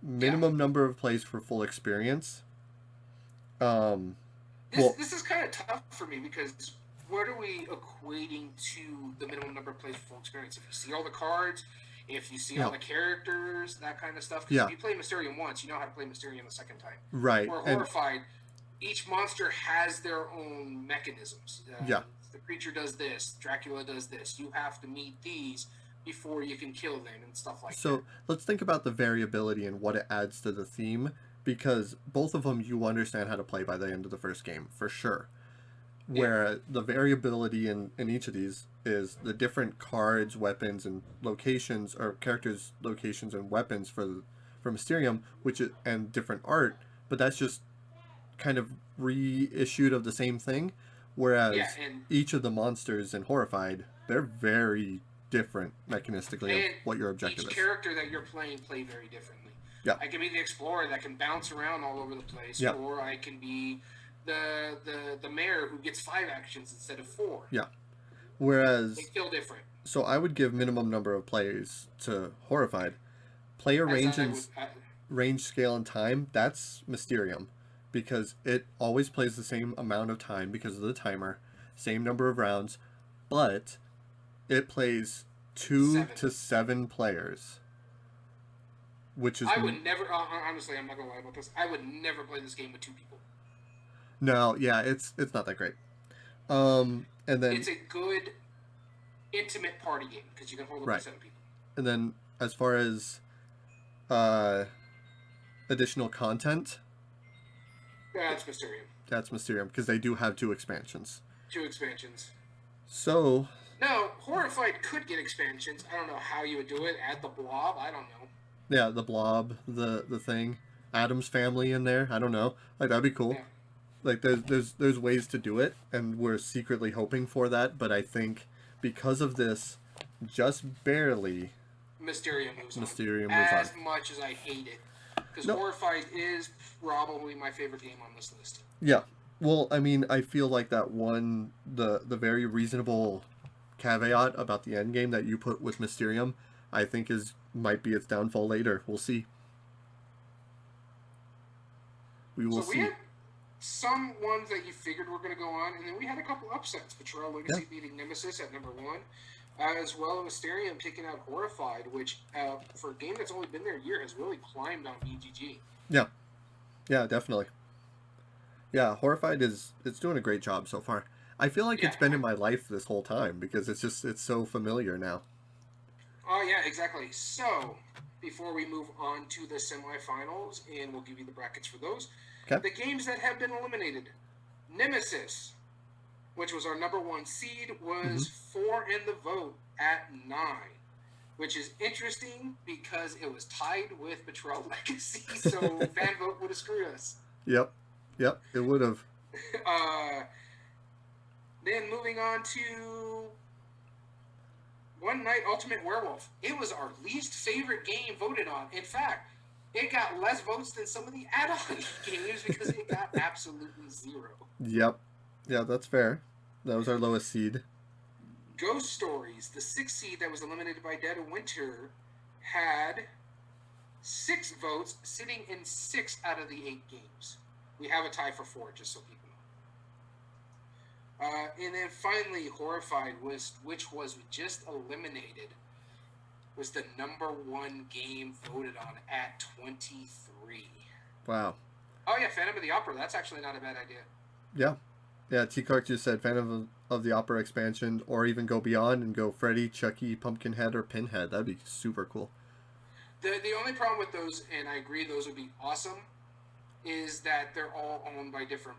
Minimum number of plays for full experience. This is kind of tough for me, because what are we equating to the minimum number of plays for full experience? If you see all the cards, if you see all the characters, that kind of stuff. Because if you play Mysterium once, you know how to play Mysterium the second time. Right. Or Horrified, each monster has their own mechanisms. The creature does this, Dracula does this. You have to meet these before you can kill them and stuff like that. So let's think about the variability and what it adds to the theme, because both of them you understand how to play by the end of the first game, for sure. Where the variability in each of these is the different cards, weapons, and locations, or characters' locations and weapons for Mysterium, and different art, but that's just kind of reissued of the same thing. Whereas each of the monsters in Horrified, they're very different mechanistically of what your objective is. Each character that you're playing play very differently. Yeah. I can be the explorer that can bounce around all over the place, or I can be the mayor who gets 5 actions instead of 4. Yeah. Whereas they feel different. So I would give minimum number of plays to Horrified. Player range, scale, and time, that's Mysterium, because it always plays the same amount of time because of the timer, same number of rounds, but it plays 2 to 7 players, which is... I would never, honestly, I'm not going to lie about this, I would never play this game with 2 people. No, yeah, it's not that great. And then it's a good, intimate party game, because you can hold up to 7 people. And then, as far as additional content... That's Mysterium. That's Mysterium, because they do have 2 expansions. 2 expansions. So... No, Horrified could get expansions. I don't know how you would do it. Add the Blob. I don't know. Yeah, the Blob, the thing, Addams Family in there. I don't know. Like, that'd be cool. Yeah. Like, there's ways to do it, and we're secretly hoping for that. But I think because of this, just barely, Mysterium moves on. As much as I hate it. because No. Horrified is probably my favorite game on this list. Yeah. Well, I mean, I feel like that one, the very reasonable caveat about the end game that you put with Mysterium, I think might be its downfall later. We'll see. We will So we see. had some ones that you figured were going to go on, and then we had a couple upsets. Betrayal Yeah. Legacy beating Nemesis at number one, as well as Mysterium taking out Horrified, which for a game that's only been there a year has really climbed on BGG. Yeah. Yeah, definitely. Yeah, Horrified it's doing a great job so far. I feel like Yeah. it's been in my life this whole time because it's so familiar now. Oh, yeah, exactly. So, before we move on to the semifinals, and we'll give you the brackets for those, Okay. the games that have been eliminated. Nemesis, which was our number one seed, was 4 in the vote at 9, which is interesting because it was tied with Betrayal Legacy, so fan vote would have screwed us. Yep. Yep, it would have. Then moving on to One Night Ultimate Werewolf. It was our least favorite game voted on. In fact, it got less votes than some of the add-on games because it got absolutely 0. Yep. Yeah, that's fair. That was our lowest seed. Ghost Stories, the 6th seed that was eliminated by Dead of Winter, had 6 votes, sitting in 6 out of the 8 games. We have a tie for 4, just so people know. And then finally, Horrified, which was just eliminated, was the number 1 game voted on at 23. Wow. Oh yeah, Phantom of the Opera. That's actually not a bad idea. Yeah. Yeah, T Clark just said Phantom of the Opera expansion, or even go beyond and go Freddy, Chucky, Pumpkinhead, or Pinhead. That'd be super cool. The only problem with those, and I agree those would be awesome, is that they're all owned by different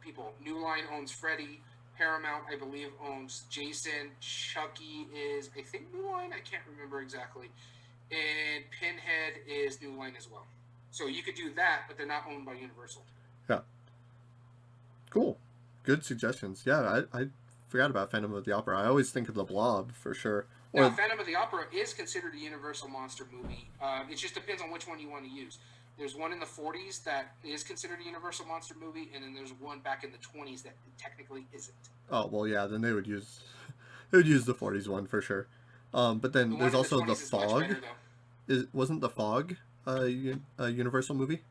people. New Line owns Freddy. Paramount, I believe, owns Jason. Chucky is, I think, New Line. I can't remember exactly. And Pinhead is New Line as well. So you could do that, but they're not owned by Universal. Yeah. Cool. Good suggestions. Yeah, I forgot about Phantom of the Opera. I always think of the Blob for sure. Now, Phantom of the Opera is considered a Universal monster movie. It just depends on which one you want to use. There's one in the 40s that is considered a Universal monster movie, and then there's one back in the 20s that technically isn't. Oh well, yeah. Then they would use the 40s one for sure. But then there's also the Fog. Wasn't the Fog a Universal movie?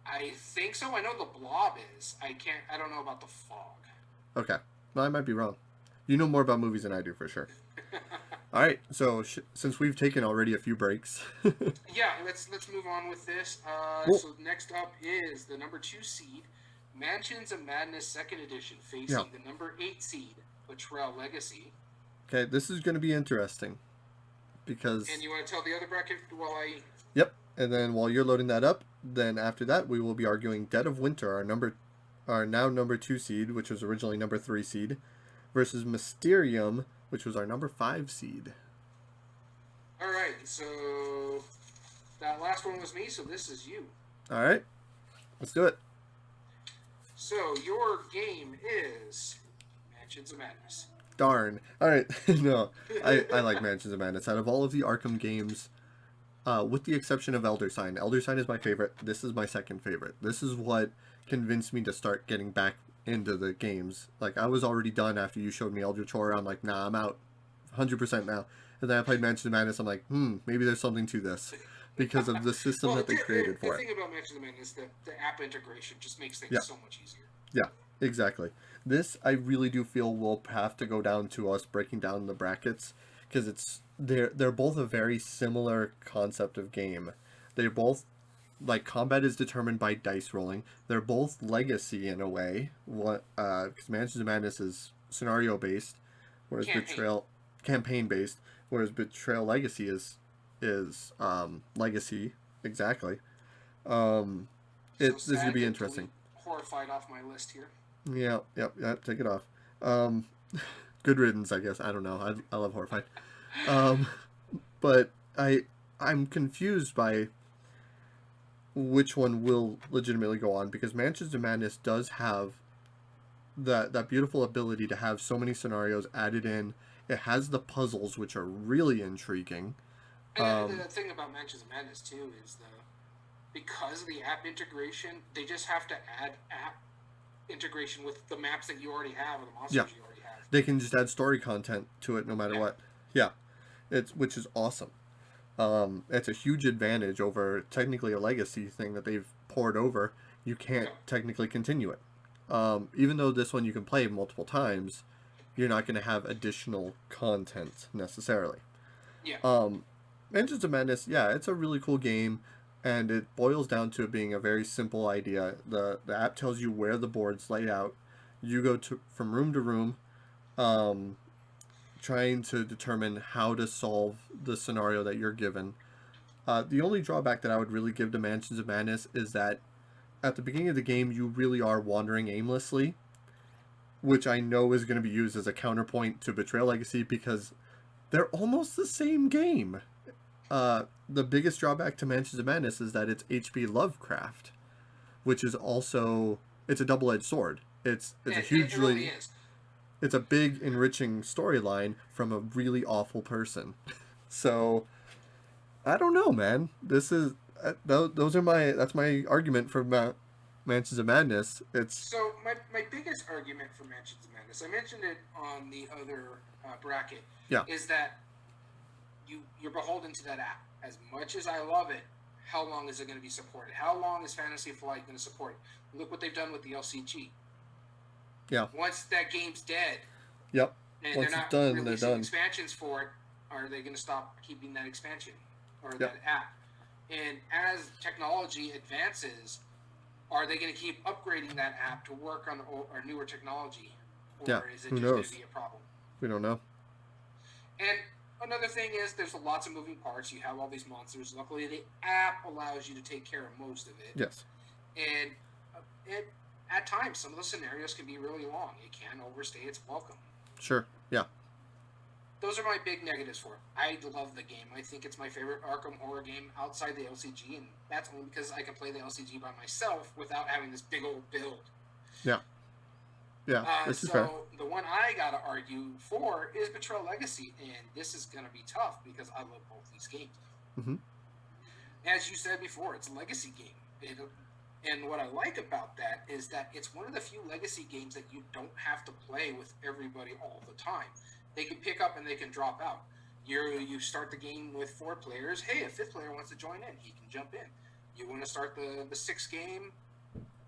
I think so. I know the Blob is. I don't know about the Fog. Okay, well, I might be wrong. You know more about movies than I do for sure. All right, so since we've taken already a few breaks, yeah, let's move on with this. Cool. So next up is the number 2 seed, Mansions of Madness 2nd Edition, facing the number 8 seed, Betrayal Legacy. Okay, this is going to be interesting because. And you want to tell the other bracket while I? Yep, and then while you're loading that up, then after that we will be arguing Dead of Winter, our now number 2 seed, which was originally number 3 seed, versus Mysterium, which was our number 5 seed. All right, so that last one was me, so this is you. All right, let's do it. So your game is Mansions of Madness. Darn. All right, no, I like Mansions of Madness. Out of all of the Arkham games, with the exception of Elder Sign. Elder Sign is my favorite. This is my second favorite. This is what convinced me to start getting back into the games. Like, I was already done after you showed me Eldritch Horror. I'm like, nah, I'm out 100% now. And then I played Mansions of Madness. I'm like, maybe there's something to this because of the system that they created for it. The thing about Mansions of Madness is that the app integration just makes things so much easier. Yeah, exactly. This, I really do feel will have to go down to us breaking down the brackets because they're both a very similar concept of game. They're both, like, combat is determined by dice rolling. They're both legacy in a way. Because Mansions of Madness is scenario based, whereas campaign based, whereas Betrayal Legacy is legacy exactly. This is gonna be interesting. Horrified off my list here. Yeah, take it off. Good riddance, I guess. I don't know. I love Horrified. But I'm confused by which one will legitimately go on because Mansions of Madness does have that beautiful ability to have so many scenarios added in. It has the puzzles, which are really intriguing. And the thing about Mansions of Madness too is because because of the app integration, they just have to add app integration with the maps that you already have or the monsters Yeah, you already have. they can just add story content to it no matter Yeah. what. Yeah, it's which is awesome. It's a huge advantage over technically a legacy thing that they've poured over. You can't Yeah. technically continue it. Even though this one you can play multiple times, you're not going to have additional content necessarily. Yeah. Mansions of Madness, yeah, it's a really cool game, and it boils down to it being a very simple idea. The app tells you where the boards lay out. You go to from room to room, um, trying to determine how to solve the scenario that you're given. The only drawback that I would really give to Mansions of Madness is that at the beginning of the game, you really are wandering aimlessly, which I know is going to be used as a counterpoint to Betrayal Legacy because they're almost the same game. The biggest drawback to Mansions of Madness is that it's H.P. Lovecraft, which is also it's a double-edged sword. It's a It hugely really is. it's a big enriching storyline from a really awful person. So I don't know, man. This is those are that's my argument for Mansions of Madness. It's So my biggest argument for Mansions of Madness, I mentioned it on the other bracket, yeah, is that you're beholden to that app. As much as I love it, how long is it going to be supported? How long is Fantasy Flight going to support it? Look what they've done with the LCG. yeah, Once that game's dead yep. and Once they're it's not done, they're releasing done. expansions for it, are they going to stop keeping that expansion or Yep. that app? And as technology advances, are they going to keep upgrading that app to work on our newer technology, or Yeah, is it who just going knows? to be a problem? We don't know. And another thing is, there's lots of moving parts. You have all these monsters. Luckily, the app allows you to take care of most of it. Yes. And at times, some of the scenarios can be really long. It can overstay its welcome. Sure. Yeah. Those are my big negatives for it. I love the game. I think it's my favorite Arkham horror game outside the LCG, and that's only because I can play the LCG by myself without having this big old build. Yeah. Yeah. Which is fair. So the one I gotta argue for is Betrayal Legacy, and this is gonna be tough because I love both these games. Mm-hmm. As you said before, it's a legacy game. And what I like about that is that it's one of the few legacy games that you don't have to play with everybody all the time. They can pick up and they can drop out. You start the game with 4 players. Hey, a 5th player wants to join in. He can jump in. You want to start the 6th game,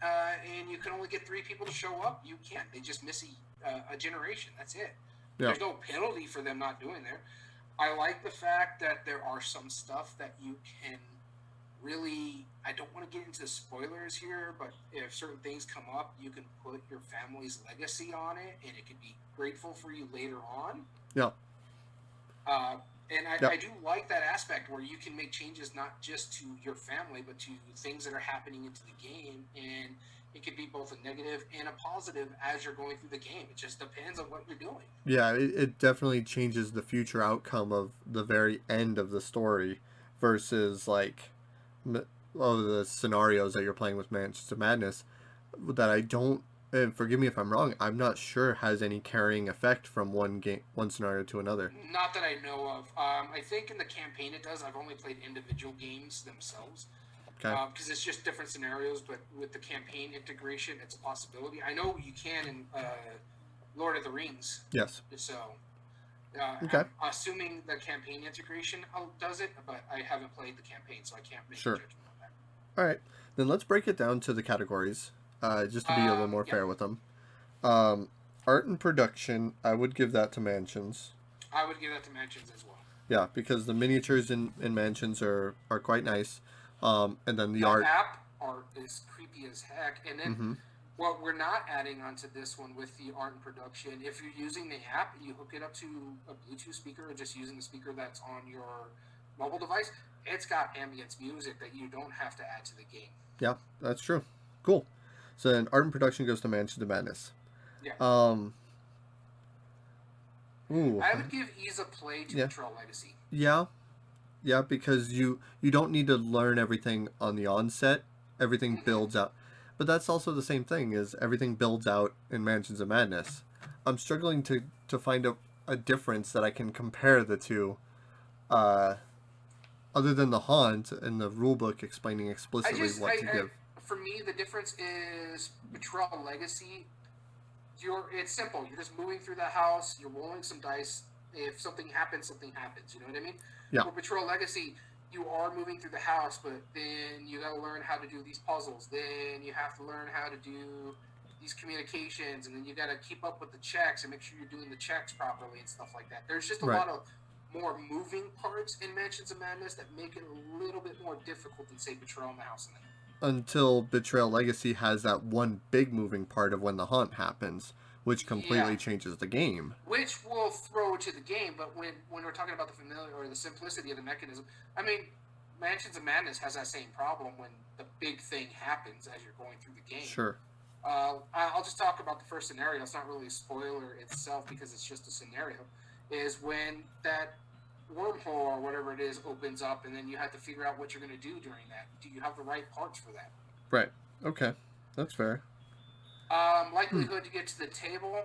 and you can only get 3 people to show up. You can't. They just miss a generation. That's it. Yeah. There's no penalty for them not doing there. I like the fact that there are some stuff that you can really, I don't want to get into spoilers here, but if certain things come up, you can put your family's legacy on it, and it could be grateful for you later on. Yeah. And I do like that aspect where you can make changes not just to your family, but to things that are happening into the game, and it could be both a negative and a positive as you're going through the game. It just depends on what you're doing. Yeah, it definitely changes the future outcome of the very end of the story versus like the scenarios that you're playing with Mansions of Madness that I don't, and forgive me if I'm wrong, I'm not sure has any carrying effect from one scenario to another. Not that I know of. I think in the campaign it does. I've only played individual games themselves. Okay. Because it's just different scenarios, but with the campaign integration, it's a possibility. I know you can in Lord of the Rings. Yes. So, Okay. I'm assuming the campaign integration does it, but I haven't played the campaign, so I can't make Sure. a judgment on that. All right. Then let's break it down to the categories, just to be a little more fair with them. Art and production, I would give that to Mansions. I would give that to Mansions as well. Yeah, because the miniatures in Mansions are quite nice. And then the art. App art is creepy as heck. And then Mm-hmm. what we're not adding onto this one with the art and production, if you're using the app, you hook it up to a Bluetooth speaker or just using the speaker that's on your mobile device, it's got ambience music that you don't have to add to the game. Yeah, that's true. Cool. So then art and production goes to Mansions of Madness. Yeah. Ooh. I would give ease of play to Betrayal Legacy. Yeah. Yeah, because you don't need to learn everything on the onset. Everything builds out. But that's also the same thing, is everything builds out in Mansions of Madness. I'm struggling to find a difference that I can compare the two other than the haunt and the rulebook explaining I explicitly just, what to give. for me, the difference is Betrayal Legacy. It's simple. You're just moving through the house. You're rolling some dice. If something happens, something happens. You know what I mean? Yeah. For Betrayal Legacy, you are moving through the house, but then you got to learn how to do these puzzles. Then you have to learn how to do these communications, and then you got to keep up with the checks and make sure you're doing the checks properly and stuff like that. There's just a Right. lot of more moving parts in Mansions of Madness that make it a little bit more difficult than say Betrayal in the House. Until Betrayal Legacy has that one big moving part of when the haunt happens, which completely Yeah. changes the game. Which will throw to the game, but when we're talking about the familiar or the simplicity of the mechanism, I mean, Mansions of Madness has that same problem when the big thing happens as you're going through the game. Sure. I'll just talk about the first scenario. It's not really a spoiler itself because it's just a scenario. Is when that wormhole or whatever it is opens up, and then you have to figure out what you're going to do during that. Do you have the right parts for that? Right. Okay. That's fair. Likelihood to get to the table.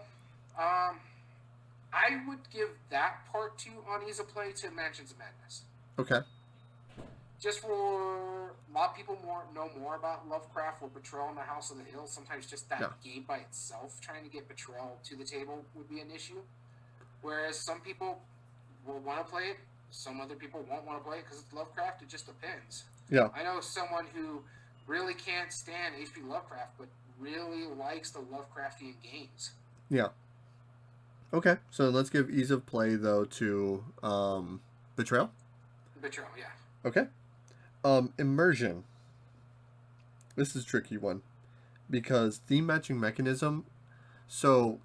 I would give that part to on Ease of Play to Mansions of Madness. Okay. Just for a lot of people know more about Lovecraft or Betrayal in the House of the Hill. Sometimes just that game by itself, trying to get Betrayal to the table would be an issue. Whereas some people will want to play it, some other people won't want to play it because it's Lovecraft. It just depends. Yeah. I know someone who really can't stand H.P. Lovecraft, but really likes the Lovecraftian games. Yeah. Okay, so let's give Ease of Play, though, to Betrayal? Betrayal, yeah. Okay. Immersion. This is a tricky one. Because theme matching mechanism... So,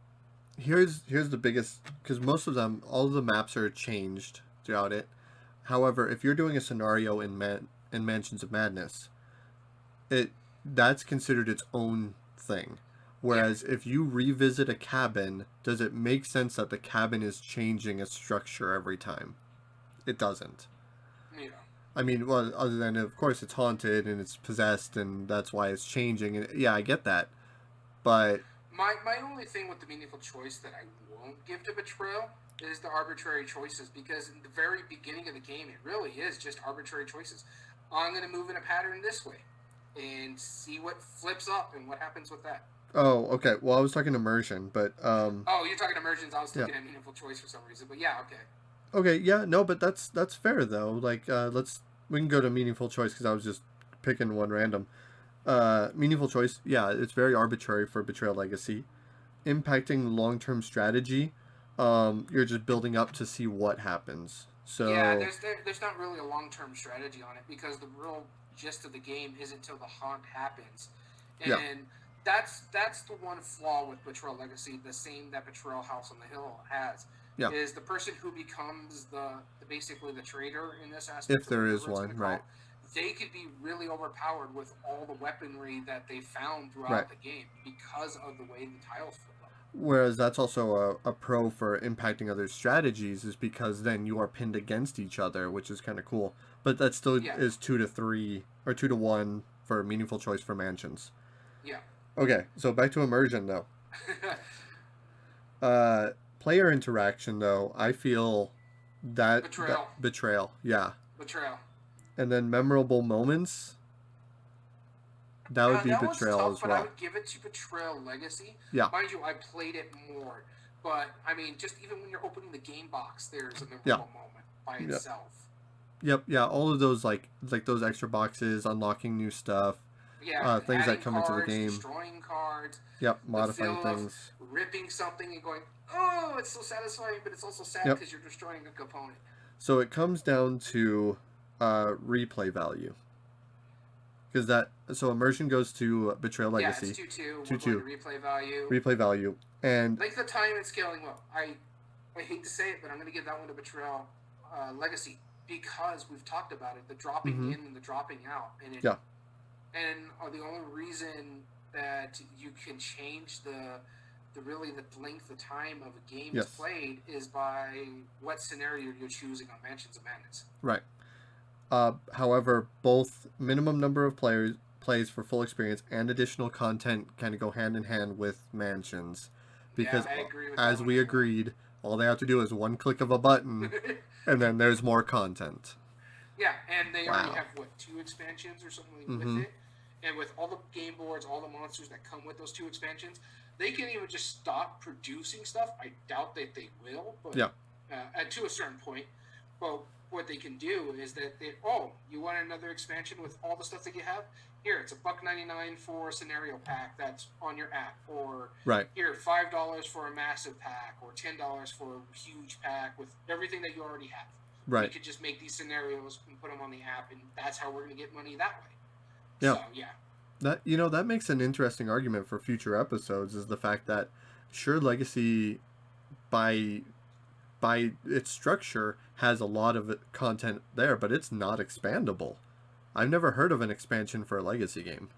here's the biggest... Because most of them, all of the maps are changed throughout it. However, if you're doing a scenario in Mansions of Madness, that's considered its own thing. Whereas if you revisit a cabin, does it make sense that the cabin is changing its structure every time? It doesn't. Yeah. I mean, well, other than, of course, it's haunted and it's possessed and that's why it's changing. And yeah, I get that. But... My only thing with the meaningful choice that I won't give to Betrayal is the arbitrary choices, because in the very beginning of the game, it really is just arbitrary choices. I'm going to move in a pattern this way and see what flips up and what happens with that. Oh, okay. Well, I was talking immersion, but... Oh, you're talking immersions. I was looking at meaningful choice for some reason, but yeah, okay. Okay, yeah, no, but that's fair, though. Like, we can go to meaningful choice, because I was just picking one random. Meaningful choice, yeah, it's very arbitrary for Betrayal Legacy. Impacting long-term strategy, you're just building up to see what happens. So yeah, there's not really a long-term strategy on it, because the real gist of the game isn't until the haunt happens. And that's the one flaw with Betrayal Legacy, the same that Betrayal House on the Hill has. Yeah. Is the person who becomes the basically the traitor in this aspect. If there is one, right. They could be really overpowered with all the weaponry that they found throughout the game because of the way the tiles flip up. Whereas that's also a pro for impacting other strategies, is because then you are pinned against each other, which is kind of cool. But that still is 2 to 3 or 2 to 1 for meaningful choice for mansions. Yeah. Okay, so back to immersion, though. Player interaction, though, I feel that... Betrayal. Betrayal, yeah. Betrayal. And then memorable moments, that would be Betrayal tough, as but well. I would give it to Betrayal Legacy. Yeah. Mind you, I played it more. But, I mean, just even when you're opening the game box, there's a memorable moment by itself. Yep, yeah, all of those, like those extra boxes, unlocking new stuff. Yeah, things that come cards, into the game. Destroying cards. Yep, modifying things. Ripping something and going, oh, it's so satisfying, but it's also sad because you're destroying a component. So it comes down to replay value. So immersion goes to Betrayal Legacy. Yeah, it's 2-2. Replay value. Replay value. And length of time and scaling well. I hate to say it, but I'm going to give that one to Betrayal Legacy because we've talked about it, the dropping in and the dropping out. And And the only reason that you can change the length of time of a game is played is by what scenario you're choosing on Mansions of Madness. Right. However, both minimum number of plays for full experience and additional content kind of go hand in hand with Mansions, because I agree with as we agreed, all they have to do is one click of a button, and then there's more content. Yeah, and they already Wow. have what, 2 expansions or something with Mm-hmm. it, and with all the game boards, all the monsters that come with those 2 expansions, they can even just stop producing stuff. I doubt that they will, but Yeah. to a certain point. But what they can do is that oh, you want another expansion with all the stuff that you have? Here, it's $1.99 for a scenario pack that's on your app, or Right. here, $5 for a massive pack, or $10 for a huge pack with everything that you already have. We Right. could just make these scenarios and put them on the app, and that's how we're going to get money that way. Yeah. So yeah, That makes an interesting argument for future episodes is the fact that sure Legacy by its structure has a lot of content there, but it's not expandable. I've never heard of an expansion for a Legacy game.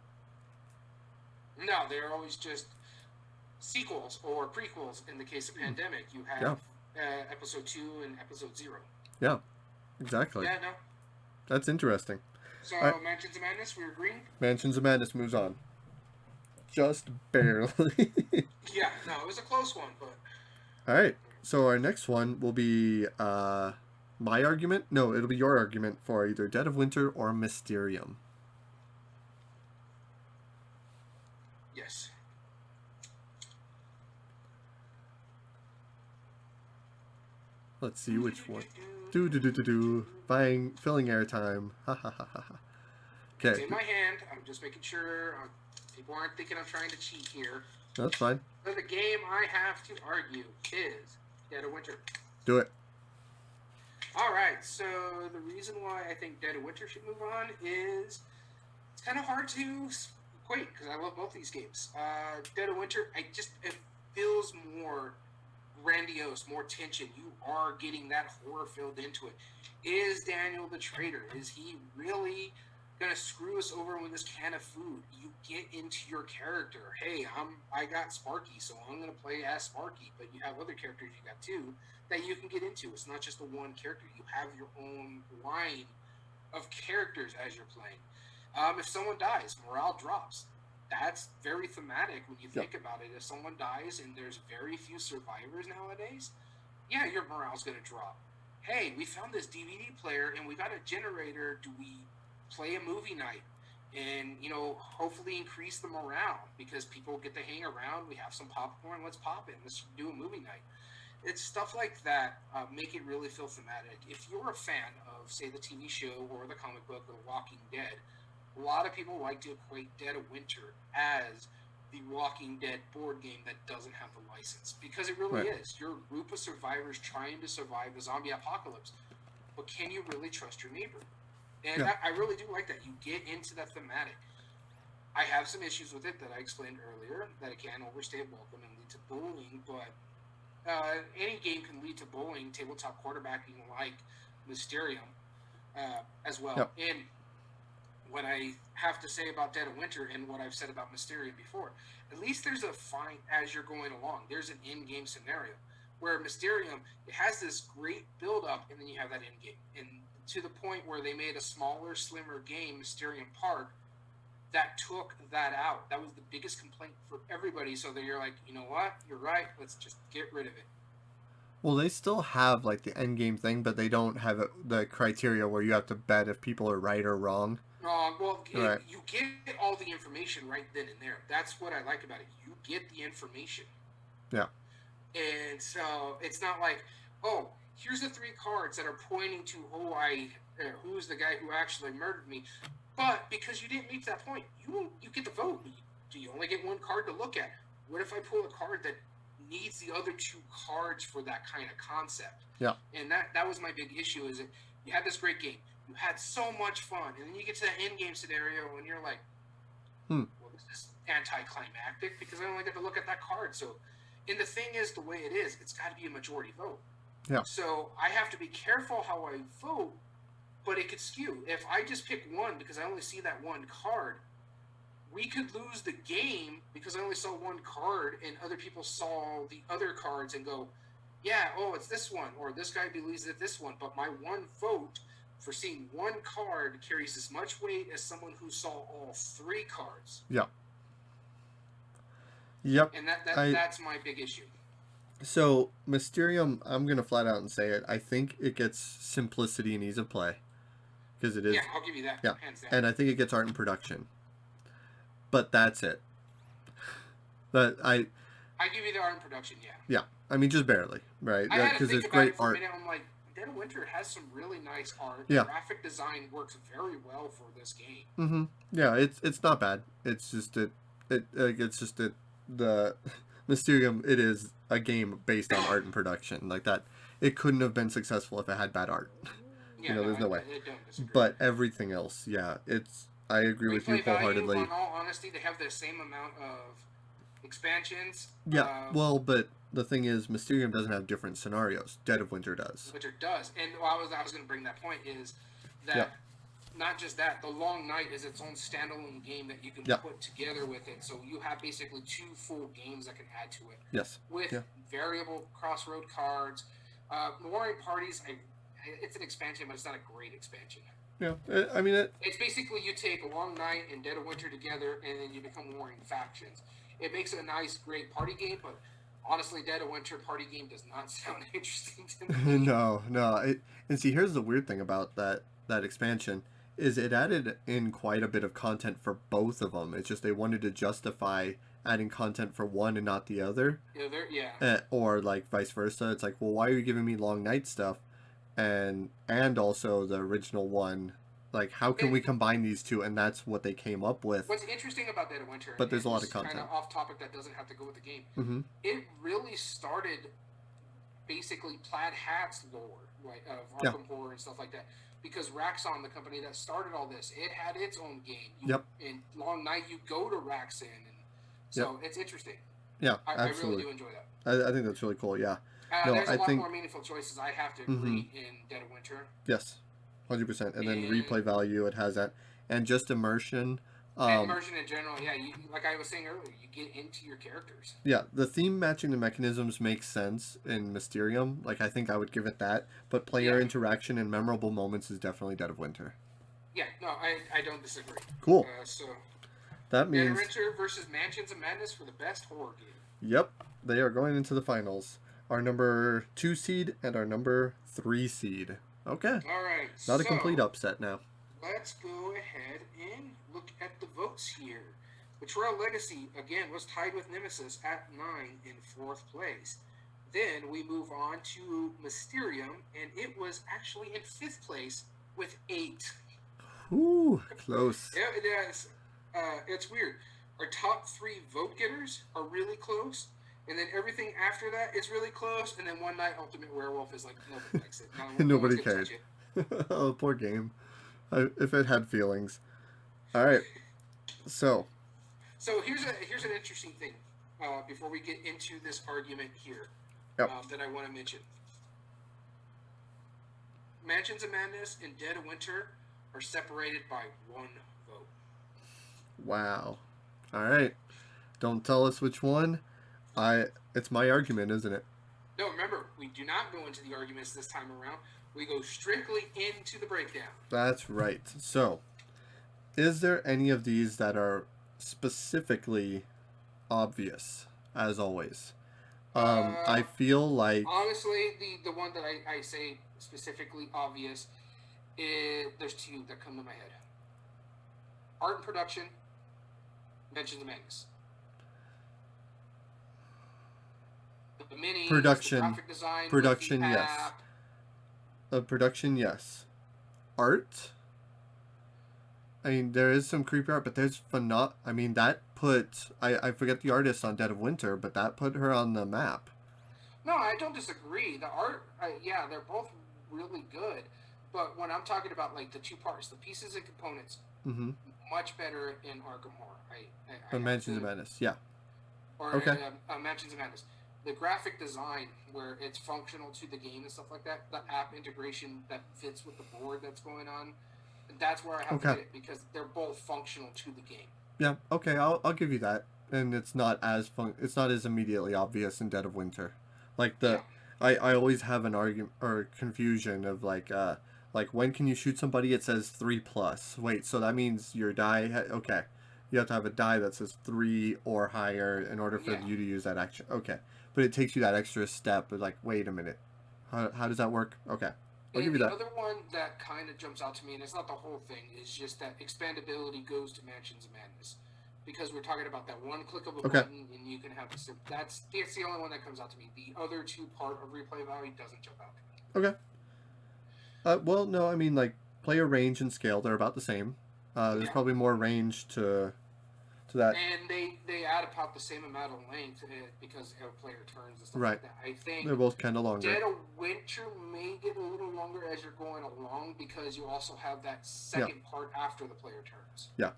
no, they're always just sequels or prequels. In the case of Pandemic, you Yeah. have episode 2 and episode 0. Yeah. Exactly. Yeah, no. That's interesting. So All right. Mansions of Madness, we're agreeing. Mansions of Madness moves on. Just barely. Yeah, no, it was a close one, but All right. So our next one will be my argument. No, it'll be your argument for either Dead of Winter or Mysterium. yes. Let's see which one. Do. Filling airtime. Ha ha ha ha. It's Okay, in my hand. I'm just making sure people aren't thinking I'm trying to cheat here. that's fine. So the game I have to argue is Dead of Winter. Do it. All right. So the reason why I think Dead of Winter should move on is it's kind of hard to equate because I love both these games. Dead of Winter, it feels more grandiose, more tension. You are getting that horror filled into it. Is Daniel the traitor? Is he really gonna screw us over with this can of food? You get into your character. Hey, I got Sparky, so I'm gonna play as Sparky. But you have other characters you got too that you can get into. It's not just the one character. You have your own line of characters as you're playing. If someone dies, morale drops. That's very thematic when you think about it. If someone dies and there's very few survivors nowadays, yeah, your morale's going to drop. Hey, we found this DVD player and we got a generator. Do we play a movie night? And, hopefully increase the morale because people get to hang around. We have some popcorn. Let's pop it. Let's do a movie night. It's stuff like that make it really feel thematic. If you're a fan of, say, the TV show or the comic book The Walking Dead, a lot of people like to equate Dead of Winter as the Walking Dead board game that doesn't have the license because it really is. You're a group of survivors trying to survive the zombie apocalypse, but can you really trust your neighbor? And I really do like that. You get into that thematic. I have some issues with it that I explained earlier, that it can overstay welcome and lead to bullying, but any game can lead to bullying, tabletop quarterbacking like Mysterium as well. Yep. And what I have to say about Dead of Winter and what I've said about Mysterium before, at least there's a fight as you're going along. There's an in-game scenario where Mysterium, it has this great build-up, and then you have that in-game. And to the point where they made a smaller, slimmer game, Mysterium Park, that took that out. That was the biggest complaint for everybody. So that you're like, you know what? You're right. Let's just get rid of it. Well, they still have like the end game thing, but they don't have the criteria where you have to bet if people are right or wrong. Right. You get all the information right then and there. That's what I like about it. You get the information. Yeah. And so it's not like, oh, here's the 3 cards that are pointing to who's the guy who actually murdered me. But because you didn't reach that point, you get the vote. Do you only get 1 card to look at? What if I pull a card that needs the other 2 cards for that kind of concept? Yeah. And that was my big issue is that you had this great game. You had so much fun. And then you get to that end-game scenario and you're like, well, this is anticlimactic because I only get to look at that card. So, and the thing is, the way it is, it's got to be a majority vote. Yeah. So I have to be careful how I vote, but it could skew. If I just pick one because I only see that 1 card, we could lose the game because I only saw 1 card and other people saw the other cards and go, yeah, oh, it's this one, or this guy believes it's this one, but my 1 vote for seeing 1 card carries as much weight as someone who saw all 3 cards. Yeah. Yep. And that's my big issue. So, Mysterium, I'm going to flat out and say it. I think it gets simplicity and ease of play. because it Yeah, is. I'll give you that. Yeah, Hands down. and I think it gets art and production, but that's it. But I give you the art and production. Yeah. yeah, I mean just barely, right? I had to Because think it's about great it for a art. minute. I'm like, Dead of Winter has some really nice art. The Yeah. graphic design works very well for this game. Mm-hmm. Yeah, it's not bad. It's just it's just the Mysterium. It is a game based on art and production like that. It couldn't have been successful if it had bad art. Yeah, no, There's no way. I don't disagree. But everything else, yeah, it's. I agree with you Replay value, wholeheartedly. on all honesty, they have the same amount of expansions. Yeah, well, but the thing is, Mysterium doesn't have different scenarios. Dead of Winter does. Which it does. And I was going to bring that point is that Yeah. not just that, the Long Night is its own standalone game that you can Yeah. put together with it. So you have basically 2 full games that can add to it. Yes. With Yeah. variable crossroad cards. Warring Parties, it's an expansion, but it's not a great expansion. Yeah, I mean it. It's basically you take a Long Night and Dead of Winter together, and then you become warring factions. It makes it a nice, great party game, but honestly, Dead of Winter party game does not sound interesting to me. No. And see, here's the weird thing about that expansion is it added in quite a bit of content for both of them. It's just they wanted to justify adding content for one and not the other, Yeah. or like vice versa. It's like, well, why are you giving me Long Night stuff, and also the original one? Like, how can we combine these two? And that's what they came up with. What's interesting about Dead of Winter, But there's a lot this of content. Kind of off topic that doesn't have to go with the game. Mm-hmm. It really started basically Plaid Hat's lore, right, of Arkham Horror and stuff like that. Because Raxon, the company that started all this, it had its own game. In Long Night, you go to Raxon, and so it's interesting. Yeah, I absolutely. really do enjoy that. I think that's really cool. Yeah. There's a lot more meaningful choices. I have to agree in Dead of Winter. Yes, 100%. And then replay value, it has that, and just immersion. Immersion in general, yeah. Like I was saying earlier, you get into your characters. Yeah, the theme matching the mechanisms makes sense in Mysterium. Like, I think I would give it that. But player interaction and memorable moments is definitely Dead of Winter. Yeah, no, I don't disagree. Cool. So that means Dead of Winter versus Mansions of Madness for the best horror game. Yep, they are going into the finals. Our number 2 seed and our number 3 seed. Okay. All right. Not a complete upset now. Let's go ahead and look at the votes here. Betrayal Legacy, again, was tied with Nemesis at 9 in 4th place. Then we move on to Mysterium, and it was actually in 5th place with 8. Ooh, close. It's weird. Our top 3 vote getters are really close, and then everything after that is really close, and then One Night Ultimate Werewolf is like, nobody likes it. Nobody cared. Oh, poor game. If it had feelings. All right. So here's an interesting thing before we get into this argument here that I want to mention. Mansions of Madness and Dead of Winter are separated by 1 vote. Wow. All right. Don't tell us which one. It's my argument, isn't it? No, remember, we do not go into the arguments this time around. We go strictly into the breakdown. That's right. So, is there any of these that are specifically obvious, as always? I feel like... Honestly, the one that I say specifically obvious, there's 2 that come to my head. Art and production, Mansions of Madness. The minis, production, the graphic design, production, the yes. Production, yes. Art. I mean, there is some creepy art, but there's I mean, that put I forget the artist on Dead of Winter, but that put her on the map. No, I don't disagree. The art, they're both really good. But when I'm talking about like the 2 parts, the pieces and components, much better in Arkham Horror. Mansions of Madness, yeah. Or Mansions of Madness. The graphic design, where it's functional to the game and stuff like that, the app integration that fits with the board that's going on, that's where I have to hit it, because they're both functional to the game. Yeah, okay, I'll give you that. And it's not as immediately obvious in Dead of Winter. Like I always have an argument or confusion of like when can you shoot somebody? It says 3+. Wait, so that means your die? Okay, you have to have a die that says 3 or higher in order for you to use that action. Okay, but it takes you that extra step. But like, wait a minute, how does that work? Okay. I'll give And you the that. other one that kind of jumps out to me, and it's not the whole thing, is just that expandability goes to Mansions of Madness. Because we're talking about that one click of a Okay. button and you can have the that's the only one that comes out to me. The other two part of replay value doesn't jump out to me. Okay. Well, no, I mean like player range and scale, they're about the same. There's Yeah. probably more range to that. And they add about the same amount of length because of player turns and stuff Right. like that. I think They're both kind of longer. Dead of Winter may get a little longer as you're going along because you also have that second part after the player turns. Yeah.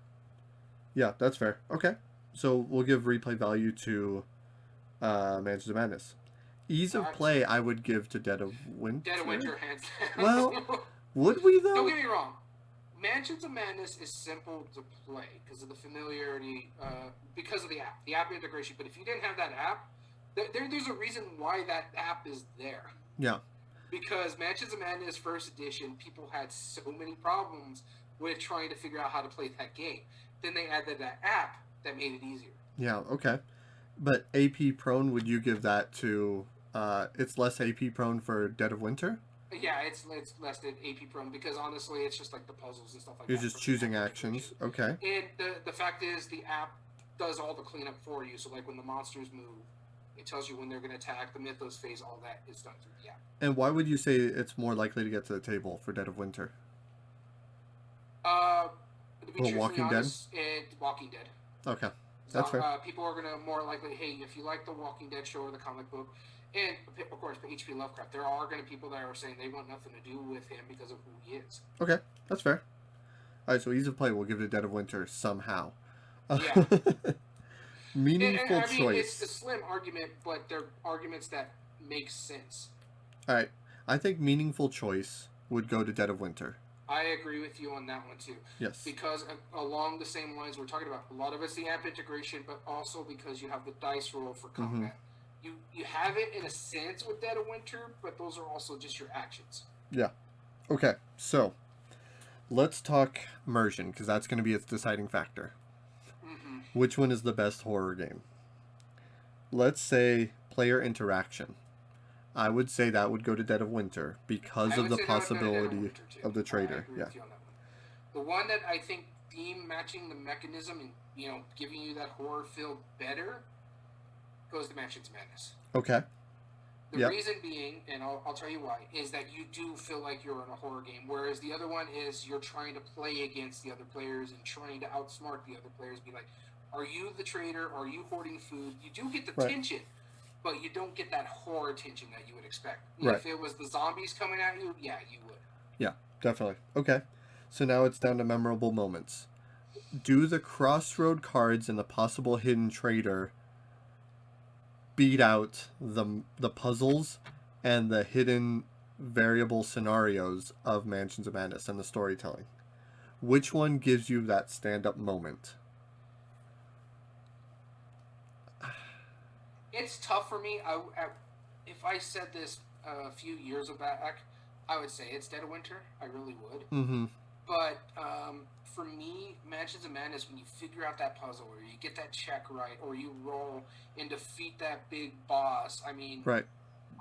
Yeah, that's fair. Okay. So we'll give replay value to Mansions of Madness. Ease of play, I would give to Dead of Winter. Dead of Winter, hands down. Well, would we though? Don't get me wrong. Mansions of Madness is simple to play because of the familiarity, because of the app, integration. But if you didn't have that app, there's a reason why that app is there. Yeah. Because Mansions of Madness First Edition, people had so many problems with trying to figure out how to play that game. Then they added that app that made it easier. Yeah, okay. But AP prone, would you give that to it's less AP prone for Dead of Winter? Yeah, it's less than AP prone because honestly, it's just like the puzzles and stuff like You're that. You're just choosing actions. Okay. And the fact is, the app does all the cleanup for you. So like when the monsters move, it tells you when they're going to attack, the Mythos phase, all that is done through the app. And why would you say it's more likely to get to the table for Dead of Winter? To be Walking honest, Dead? Walking Dead. Okay. That's fair. People are going to more likely, hey, if you like the Walking Dead show or the comic book, and of course, H.P. Lovecraft, there are going to people that are saying they want nothing to do with him because of who he is. Okay, that's fair. All right, so ease of play, we'll give it Dead of Winter somehow. Yeah. Meaningful I mean, choice. It's a slim argument, but they're arguments that make sense. All right, I think meaningful choice would go to Dead of Winter. I agree with you on that one too. Yes. Because along the same lines we're talking about, a lot of it's the app integration, but also because you have the dice roll for combat. Mm-hmm. You have it in a sense with Dead of Winter, but those are also just your actions. Yeah. Okay, so let's talk immersion because that's going to be its deciding factor. Mm-hmm. Which one is the best horror game? Let's say player interaction. I would say that would go to Dead of Winter because of the possibility of the traitor. Yeah. The one that I think theme matching the mechanism and giving you that horror feel better goes to Mansions of Madness. Okay. The reason being, and I'll tell you why, is that you do feel like you're in a horror game, whereas the other one is you're trying to play against the other players and trying to outsmart the other players. Be like, are you the traitor? Are you hoarding food? You do get the tension, but you don't get that horror tension that you would expect. Right. If it was the zombies coming at you, yeah, you would. Yeah, definitely. Okay, so now it's down to memorable moments. Do the crossroad cards and the possible hidden traitor beat out the puzzles and the hidden variable scenarios of Mansions of Madness and the storytelling? Which one gives you that stand-up moment? It's tough for me. If I said this a few years back, I would say it's Dead of Winter. I really would. Mm-hmm. But for me, Mansions of Madness, when you figure out that puzzle, or you get that check right, or you roll and defeat that big boss, I mean, right.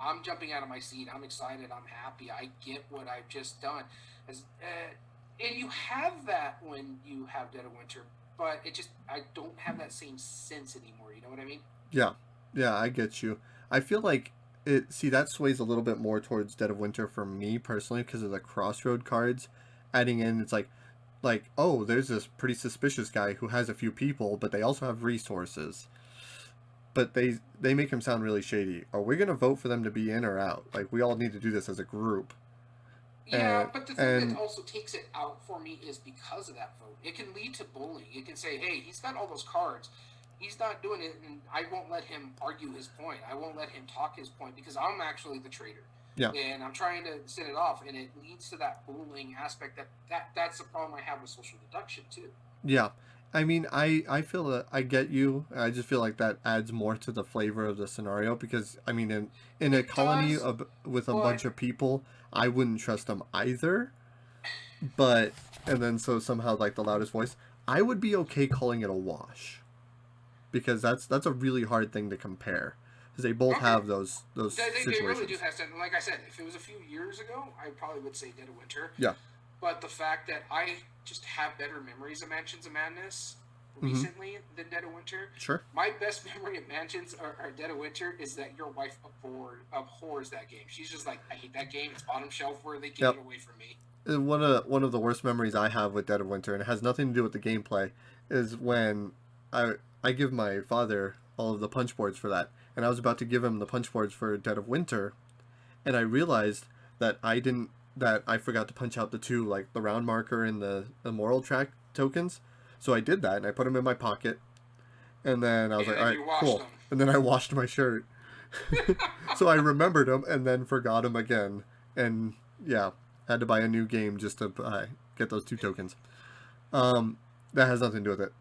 I'm jumping out of my seat. I'm excited. I'm happy. I get what I've just done. And you have that when you have Dead of Winter, but I don't have that same sense anymore. You know what I mean? Yeah. Yeah, I get you. I feel like that sways a little bit more towards Dead of Winter for me personally because of the crossroad cards. Adding in, it's like, oh, there's this pretty suspicious guy who has a few people, but they also have resources. But they make him sound really shady. Are we going to vote for them to be in or out? Like, we all need to do this as a group. Yeah, but the thing that also takes it out for me is because of that vote. It can lead to bullying. It can say, hey, he's got all those cards. He's not doing it, and I won't let him argue his point. I won't let him talk his point because I'm actually the traitor. Yeah. And I'm trying to set it off, and it leads to that bullying aspect. That's the problem I have with social deduction, too. Yeah. I mean, I feel that I get you. I just feel like that adds more to the flavor of the scenario because, I mean, in a colony with a bunch of people, I wouldn't trust them either. But, and then so somehow, like, the loudest voice, I would be okay calling it a wash. Because that's a really hard thing to compare. because they both Okay. have those They situations. really do have something. Like I said, if it was a few years ago, I probably would say Dead of Winter. Yeah. But the fact that I just have better memories of Mansions of Madness Mm-hmm. recently than Dead of Winter. Sure. My best memory of Mansions or Dead of Winter is that your wife abhors that game. She's just like, I hate that game. It's bottom shelf worthy. Get Yep. it away from me. One of the worst memories I have with Dead of Winter, and it has nothing to do with the gameplay, is when I give my father all of the punch boards for that, and I was about to give him the punch boards for Dead of Winter, and I realized that I forgot to punch out the two, like the round marker and the moral track tokens. So I did that, and I put them in my pocket, and then I was And like, all then right, you washed cool. them. And then I washed my shirt. So I remembered them and then forgot them again, and yeah, had to buy a new game just to get those two tokens. That has nothing to do with it.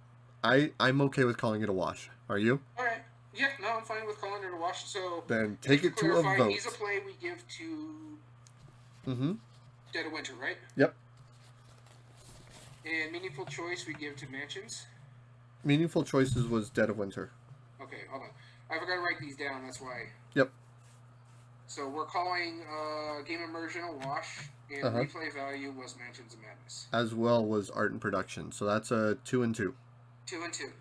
I'm okay with calling it a wash. Are you? All right. Yeah, no, I'm fine with calling it a wash. So Then take just it to a clarify, vote. He's a play we give to Mm-hmm. Dead of Winter, right? Yep. And Meaningful Choice we give to Mansions. Meaningful Choices was Dead of Winter. Okay, hold on. I forgot to write these down. That's why. Yep. So we're calling Game Immersion a wash, and Uh-huh. replay value was Mansions of Madness. As well was Art and Production. So that's a 2 and 2. 2 and 2.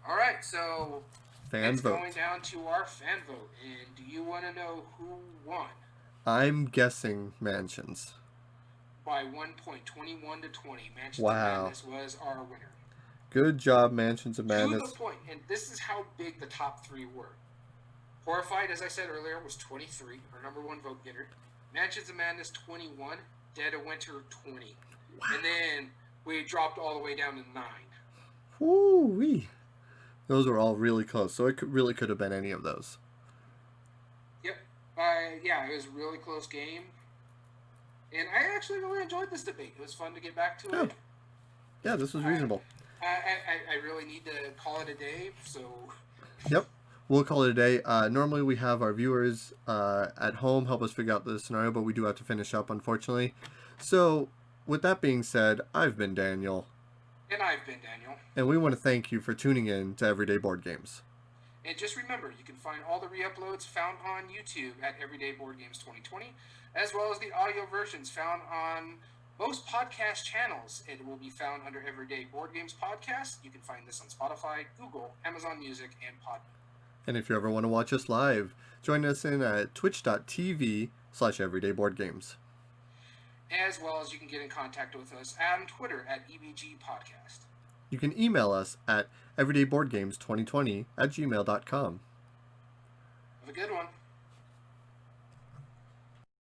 All right, so Fan it's vote. going down to our fan vote. And do you want to know who won? I'm guessing Mansions. By 1 point, 21 to 20. Mansions Wow. of Madness was our winner. Good job, Mansions of To Madness. the point, and this is how big the top three were. Horrified, as I said earlier, was 23, our number one vote getter. Mansions of Madness, 21. Dead of Winter, 20. Wow. And then we dropped all the way down to 9. Woo-wee. Those were all really close, so it really could have been any of those. Yep. Yeah, it was a really close game. And I actually really enjoyed this debate. It was fun to get back to it. Yeah, this was reasonable. I really need to call it a day, so... Yep. We'll call it a day. Normally we have our viewers at home help us figure out the scenario, but we do have to finish up, unfortunately. So, with that being said, I've been Daniel. And I've been Daniel. And we want to thank you for tuning in to Everyday Board Games. And just remember, you can find all the re-uploads found on YouTube at Everyday Board Games 2020, as well as the audio versions found on most podcast channels. It will be found under Everyday Board Games Podcast. You can find this on Spotify, Google, Amazon Music, and Pod. And if you ever want to watch us live, join us in twitch.tv/everydayboardgames. As well as you can get in contact with us on Twitter at EBG Podcast. You can email us at everydayboardgames2020@gmail.com. Have a good one.